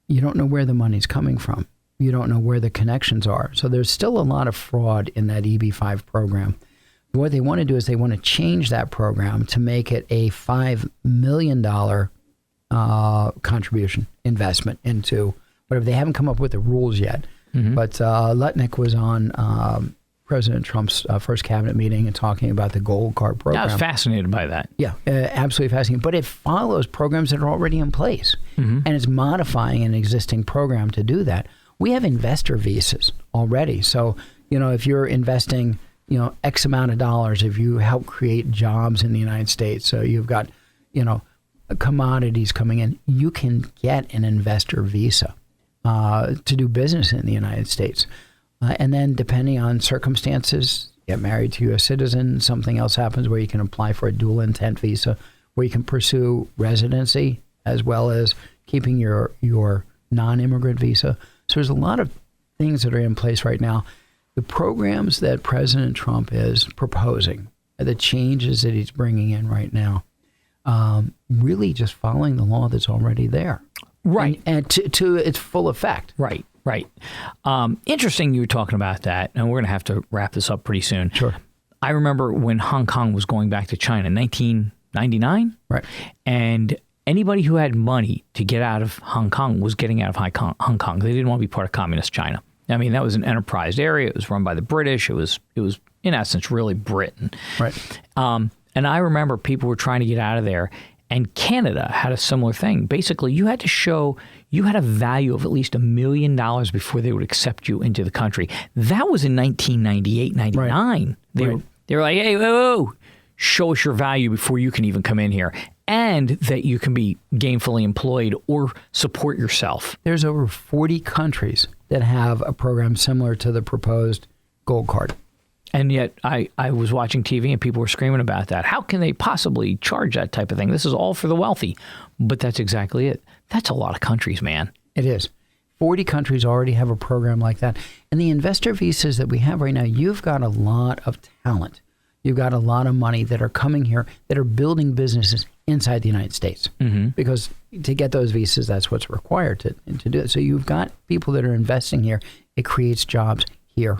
Speaker 10: you don't know where the money's coming from. You don't know where the connections are. So there's still a lot of fraud in that EB-5 program. What they want to do is they want to change that program to make it a $5 million contribution investment into whatever. They haven't come up with the rules yet. But Lutnick was on President Trump's first cabinet meeting and talking about the Gold Card program.
Speaker 3: I was fascinated by that.
Speaker 10: Yeah, absolutely fascinating. But it follows programs that are already in place, and it's modifying an existing program to do that. We have investor visas already. So, if you're investing, X amount of dollars, if you help create jobs in the United States, so you've got, commodities coming in, you can get an investor visa to do business in the United States. And then depending on circumstances, get married to a U.S. citizen, something else happens where you can apply for a dual intent visa, where you can pursue residency as well as keeping your non-immigrant visa. So there's a lot of things that are in place right now. The programs that President Trump is proposing, the changes that he's bringing in right now, really just following the law that's already there.
Speaker 3: Right.
Speaker 10: And to its full effect.
Speaker 3: Right. Interesting you were talking about that, and we're going to have to wrap this up pretty soon.
Speaker 10: Sure.
Speaker 3: I remember when Hong Kong was going back to China in 1999.
Speaker 10: Right.
Speaker 3: And anybody who had money to get out of Hong Kong was getting out of Hong Kong. They didn't want to be part of communist China. I mean, that was an enterprised area. It was run by the British. It was in essence really Britain.
Speaker 10: Right.
Speaker 3: And I remember people were trying to get out of there, and Canada had a similar thing. Basically, you had to show you had a value of at least $1 million before they would accept you into the country. That was in 1998, 99.
Speaker 10: Right.
Speaker 3: They were like, hey, whoa, show us your value before you can even come in here, and that you can be gainfully employed or support yourself.
Speaker 10: There's over 40 countries that have a program similar to the proposed Gold Card.
Speaker 3: And yet I was watching TV and people were screaming about that. How can they possibly charge that type of thing? This is all for the wealthy. But that's exactly it. That's a lot of countries, man.
Speaker 10: It is. 40 countries already have a program like that. And the investor visas that we have right now, you've got a lot of talent. You've got a lot of money that are coming here that are building businesses inside the United States. Because to get those visas, that's what's required to do it. So you've got people that are investing here. It creates jobs here.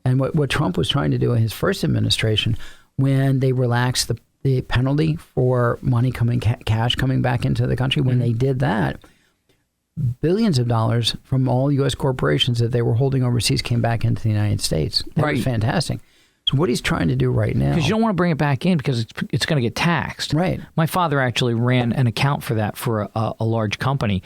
Speaker 10: And what Trump was trying to do in his first administration, when they relaxed the penalty for money cash coming back into the country, when they did that, billions of dollars from all U.S. corporations that they were holding overseas came back into the United States. That was fantastic. So what he's trying to do right now...
Speaker 3: Because you don't want to bring it back in because it's going to get taxed.
Speaker 10: Right.
Speaker 3: My father actually ran an account for that for a large company.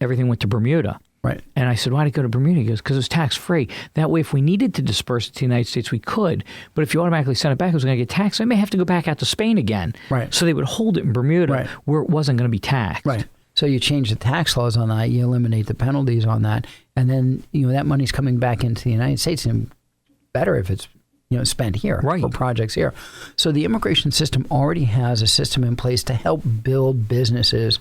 Speaker 3: Everything went to Bermuda.
Speaker 10: Right.
Speaker 3: And I said, why did it go to Bermuda? He goes, because it's tax-free. That way, if we needed to disperse it to the United States, we could. But if you automatically sent it back, it was going to get taxed. I may have to go back out to Spain again.
Speaker 10: Right.
Speaker 3: So they would hold it in Bermuda where it wasn't going to be taxed.
Speaker 10: Right. So you change the tax laws on that, you eliminate the penalties on that, and then that money's coming back into the United States, and better if it's spent here for projects here. So the immigration system already has a system in place to help build businesses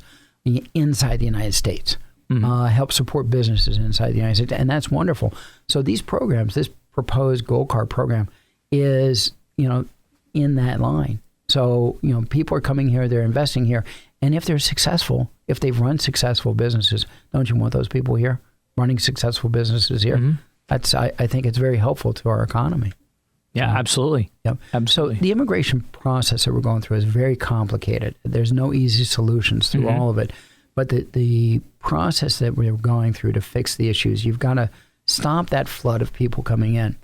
Speaker 10: inside the United States. Help support businesses inside the United States. And that's wonderful. So these programs, this proposed Gold Card program is, in that line. So, people are coming here, they're investing here. And if they're successful, if they've run successful businesses, don't you want those people here running successful businesses here? That's, I think it's very helpful to our economy.
Speaker 3: Yeah, absolutely.
Speaker 10: Yep.
Speaker 3: Absolutely.
Speaker 10: So the immigration process that we're going through is very complicated. There's no easy solutions through all of it. But the process that we're going through to fix the issues, you've got to stop that flood of people coming in.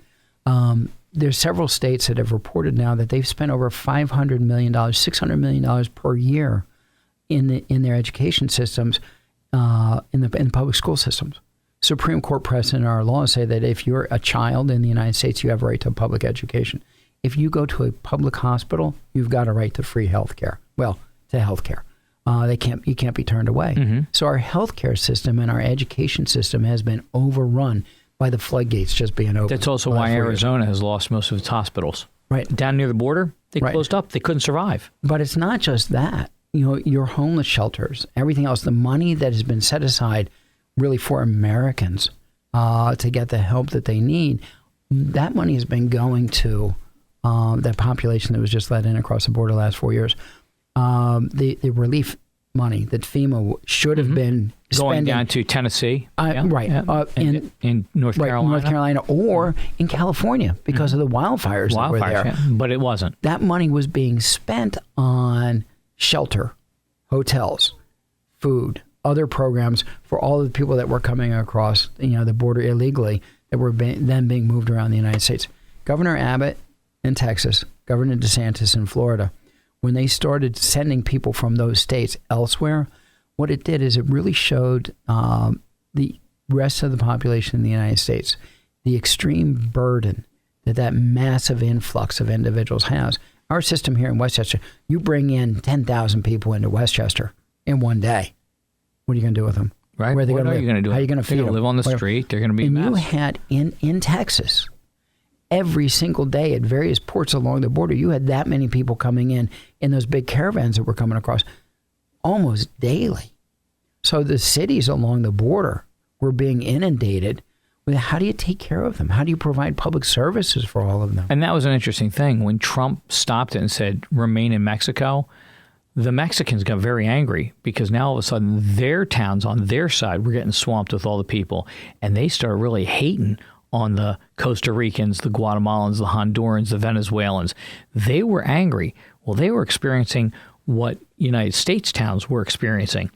Speaker 10: There's several states that have reported now that they've spent over $500 million, $600 million per year in their education systems, in the public school systems. Supreme Court precedent in our laws say that if you're a child in the United States, you have a right to public education. If you go to a public hospital, you've got a right to free health care. Well, to health care. You can't be turned away. So our healthcare system and our education system has been overrun by the floodgates just being open.
Speaker 3: That's also why Arizona has lost most of its hospitals.
Speaker 10: Right.
Speaker 3: Down near the border, they closed up. They couldn't survive.
Speaker 10: But it's not just that. Your homeless shelters, everything else, the money that has been set aside really for Americans to get the help that they need, that money has been going to that population that was just let in across the border the last 4 years. The relief money that FEMA should have been
Speaker 3: going
Speaker 10: spending,
Speaker 3: down to Tennessee,
Speaker 10: in
Speaker 3: North Carolina,
Speaker 10: North Carolina, or in California because of the wildfires that were there.
Speaker 3: Yeah. But it wasn't.
Speaker 10: That money was being spent on shelter, hotels, food, other programs for all of the people that were coming across the border illegally that were then being moved around the United States. Governor Abbott in Texas, Governor DeSantis in Florida, when they started sending people from those states elsewhere, what it did is it really showed the rest of the population in the United States the extreme burden that massive influx of individuals has. Our system here in Westchester, you bring in 10,000 people into Westchester in one day. What are you going to do with them?
Speaker 3: Right.
Speaker 10: Where are they going to live?
Speaker 3: You going to do?
Speaker 10: How are you going to feed them?
Speaker 3: They're going to live on the street. They're going to be a mess.
Speaker 10: And you had in Texas, every single day at various ports along the border, you had that many people coming in those big caravans that were coming across almost daily. So the cities along the border were being inundated with how do you take care of them? How do you provide public services for all of them?
Speaker 3: And that was an interesting thing. When Trump stopped it and said, remain in Mexico, the Mexicans got very angry because now all of a sudden their towns on their side were getting swamped with all the people. And they started really hating on the Costa Ricans, the Guatemalans, the Hondurans, the Venezuelans. They were angry. Well, they were experiencing what United States towns were experiencing.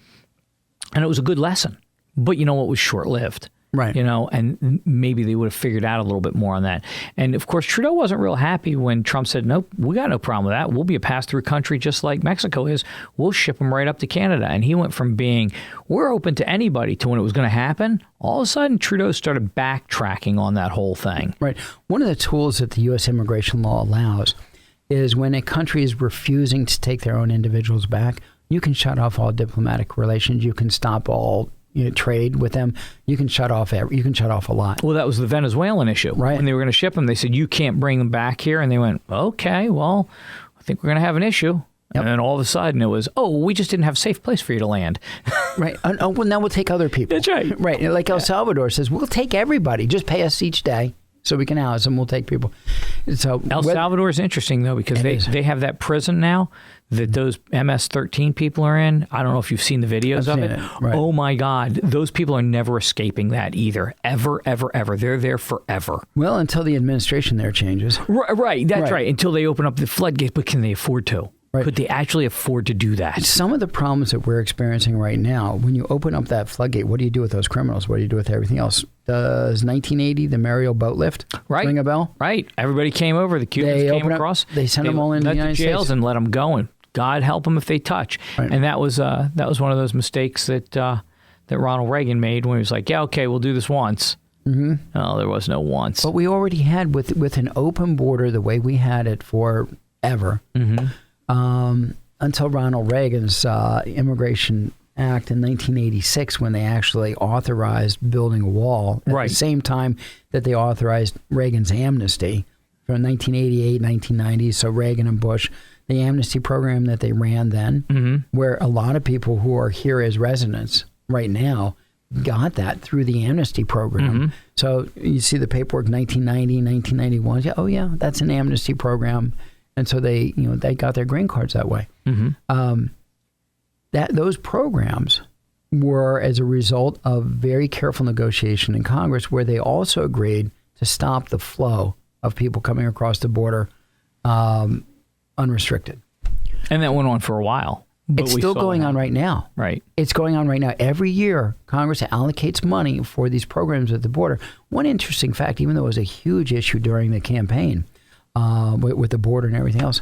Speaker 3: And it was a good lesson. But it was short-lived.
Speaker 10: Right.
Speaker 3: And maybe they would have figured out a little bit more on that. And of course, Trudeau wasn't real happy when Trump said, nope, we got no problem with that. We'll be a pass-through country just like Mexico is. We'll ship them right up to Canada. And he went from being, we're open to anybody, to when it was going to happen. All of a sudden, Trudeau started backtracking on that whole thing.
Speaker 10: Right. One of the tools that the U.S. immigration law allows is when a country is refusing to take their own individuals back, you can shut off all diplomatic relations. You can stop all trade with them. You can shut off a lot.
Speaker 3: Well, that was the Venezuelan issue.
Speaker 10: Right.
Speaker 3: When they were going to ship them, they said, you can't bring them back here. And they went, okay, well, I think we're going to have an issue. Yep. And then all of a sudden it was, we just didn't have a safe place for you to land.
Speaker 10: Right. Well, now we'll take other people.
Speaker 3: That's right.
Speaker 10: Right. Like El Salvador says, we'll take everybody. Just pay us each day so we can house them. We'll take people. So
Speaker 3: El Salvador is interesting, though, because they have that prison now that those MS-13 people are in. I don't know if you've seen the videos of it.
Speaker 10: Right.
Speaker 3: Oh, my God. Those people are never escaping that either. Ever, ever, ever. They're there forever.
Speaker 10: Well, until the administration there changes.
Speaker 3: Right. That's right. Until they open up the floodgates. But can they afford to?
Speaker 10: Right.
Speaker 3: Could they actually afford to do that?
Speaker 10: Some of the problems that we're experiencing right now, when you open up that floodgate, what do you do with those criminals? What do you do with everything else? Does 1980, the Mariel boat lift, ring a bell?
Speaker 3: Right. Everybody came over. The Cubans came across.
Speaker 10: They sent them all into the United
Speaker 3: jails
Speaker 10: States.
Speaker 3: And let them go. And God help them if they touch.
Speaker 10: Right.
Speaker 3: And that was one of those mistakes that Ronald Reagan made when he was like, yeah, okay, we'll do this once. Mm-hmm. No, there was no once.
Speaker 10: But we already had, with an open border the way we had it forever, until Ronald Reagan's Immigration Act in 1986, when they actually authorized building a wall at the same time that they authorized Reagan's amnesty from 1988, 1990. So Reagan and Bush, the amnesty program that they ran then, where a lot of people who are here as residents right now got that through the amnesty program. So you see the paperwork, 1990, 1991. Yeah, yeah, that's an amnesty program. And so they got their green cards that way. Those programs were as a result of very careful negotiation in Congress, where they also agreed to stop the flow of people coming across the border unrestricted.
Speaker 3: And that went on for a while.
Speaker 10: It's still going on right now.
Speaker 3: Right.
Speaker 10: It's going on right now. Every year, Congress allocates money for these programs at the border. One interesting fact, even though it was a huge issue during the campaign, with the border and everything else,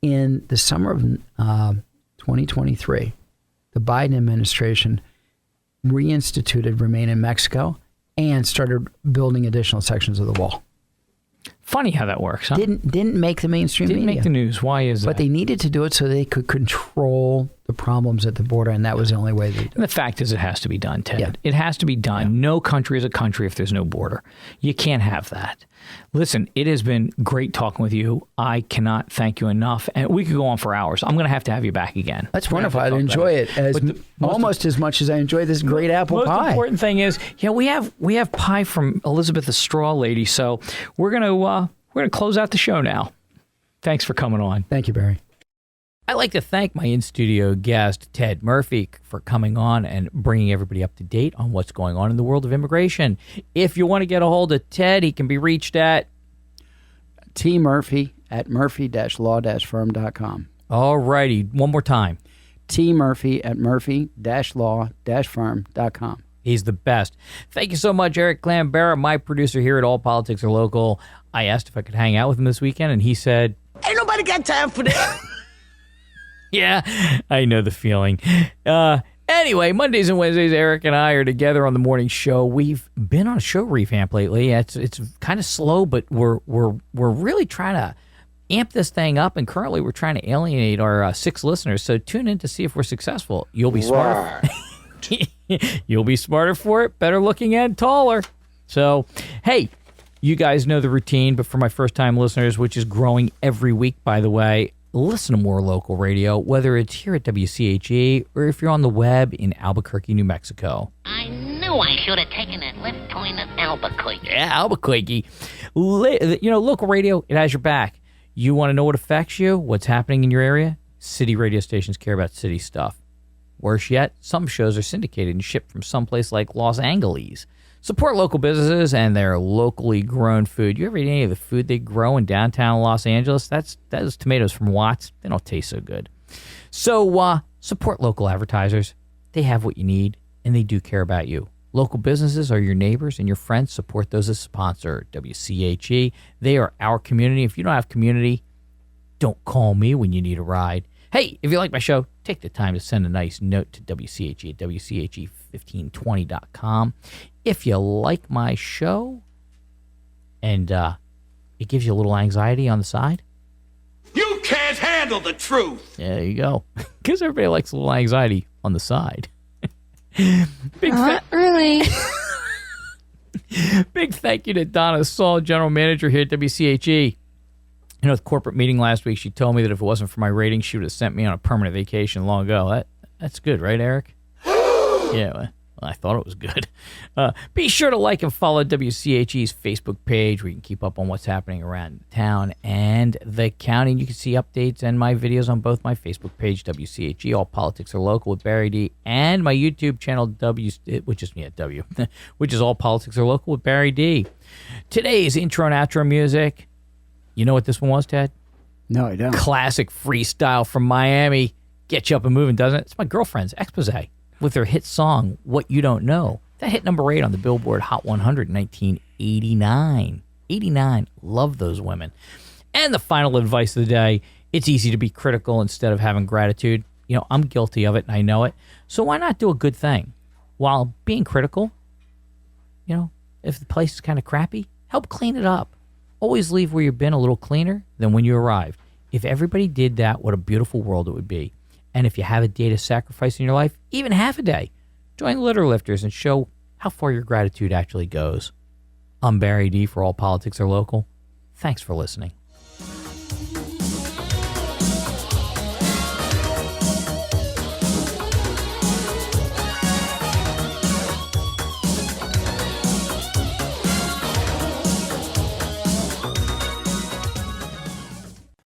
Speaker 10: in the summer of 2023, the Biden administration reinstituted Remain in Mexico and started building additional sections of the wall.
Speaker 3: Funny how that works, huh?
Speaker 10: Didn't make the mainstream
Speaker 3: Didn't
Speaker 10: media.
Speaker 3: make the news. Why is that?
Speaker 10: But they needed to do it so they could control the problems at the border, and that was the only way they did it.
Speaker 3: And the fact is, it has to be done, Ted.
Speaker 10: Yeah.
Speaker 3: It has to be done. Yeah. No country is a country if there's no border. You can't have that. Listen, it has been great talking with you. I cannot thank you enough. And we could go on for hours. I'm going to have you back again.
Speaker 10: That's wonderful. I'd enjoy it almost as much as I enjoy this great apple pie.
Speaker 3: Most important thing is, we have pie from Elizabeth the Straw Lady. So we're gonna close out the show now. Thanks for coming on.
Speaker 10: Thank you, Barry.
Speaker 3: I'd like to thank my in-studio guest, Ted Murphy, for coming on and bringing everybody up to date on what's going on in the world of immigration. If you want to get a hold of Ted, he can be reached at
Speaker 10: tmurphy@murphy-law-firm.com.
Speaker 3: All righty. One more time.
Speaker 10: tmurphy@murphy-law-firm.com.
Speaker 3: He's the best. Thank you so much, Eric Clambera, my producer here at All Politics Are Local. I asked if I could hang out with him this weekend, and he said,
Speaker 8: Ain't nobody got time for that.
Speaker 3: Yeah, I know the feeling. Anyway, Mondays and Wednesdays, Eric and I are together on the morning show. We've been on a show revamp lately. It's kind of slow, but we're really trying to amp this thing up, and currently we're trying to alienate our 6 listeners. So tune in to see if we're successful. You'll be smarter. You'll be smarter for it, better looking and taller. So, hey, you guys know the routine, but for my first-time listeners, which is growing every week, by the way, listen to more local radio, whether it's here at WCHE or if you're on the web in Albuquerque, New Mexico.
Speaker 4: I knew I should have taken that left turn at Albuquerque.
Speaker 3: Yeah, Albuquerque. Local radio, it has your back. You want to know what affects you, what's happening in your area? City radio stations care about city stuff. Worse yet, some shows are syndicated and shipped from someplace like Los Angeles. Support local businesses and their locally grown food. You ever eat any of the food they grow in downtown Los Angeles? Those tomatoes from Watts. They don't taste so good. So support local advertisers. They have what you need, and they do care about you. Local businesses are your neighbors and your friends. Support those as sponsor. WCHE. They are our community. If you don't have community, don't call me when you need a ride. Hey, if you like my show, take the time to send a nice note to WCHE at WCHE1520.com. If you like my show and it gives you a little anxiety on the side.
Speaker 1: You can't handle the truth.
Speaker 3: There you go. Because everybody likes a little anxiety on the side.
Speaker 5: Not really.
Speaker 3: Big thank you to Donna Saul, General Manager here at WCHE. The corporate meeting last week, she told me that if it wasn't for my ratings, she would have sent me on a permanent vacation long ago. That's good, right, Eric? Yeah, well, I thought it was good. Be sure to like and follow WCHE's Facebook page where you can keep up on what's happening around town and the county. And you can see updates and my videos on both my Facebook page, WCHE, All Politics Are Local with Barry D, and my YouTube channel, which is All Politics Are Local with Barry D. Today's intro and outro music. You know what this one was, Ted?
Speaker 10: No, I don't.
Speaker 3: Classic freestyle from Miami. Get you up and moving, doesn't it? It's my girlfriend's expose with their hit song, What You Don't Know. That hit number 8 on the Billboard Hot 100 in 1989. 89. Love those women. And the final advice of the day, it's easy to be critical instead of having gratitude. I'm guilty of it and I know it. So why not do a good thing? While being critical, if the place is kind of crappy, help clean it up. Always leave where you've been a little cleaner than when you arrived. If everybody did that, what a beautiful world it would be. And if you have a day to sacrifice in your life, even half a day, join Litter Lifters and show how far your gratitude actually goes. I'm Barry D for All Politics Are Local. Thanks for listening.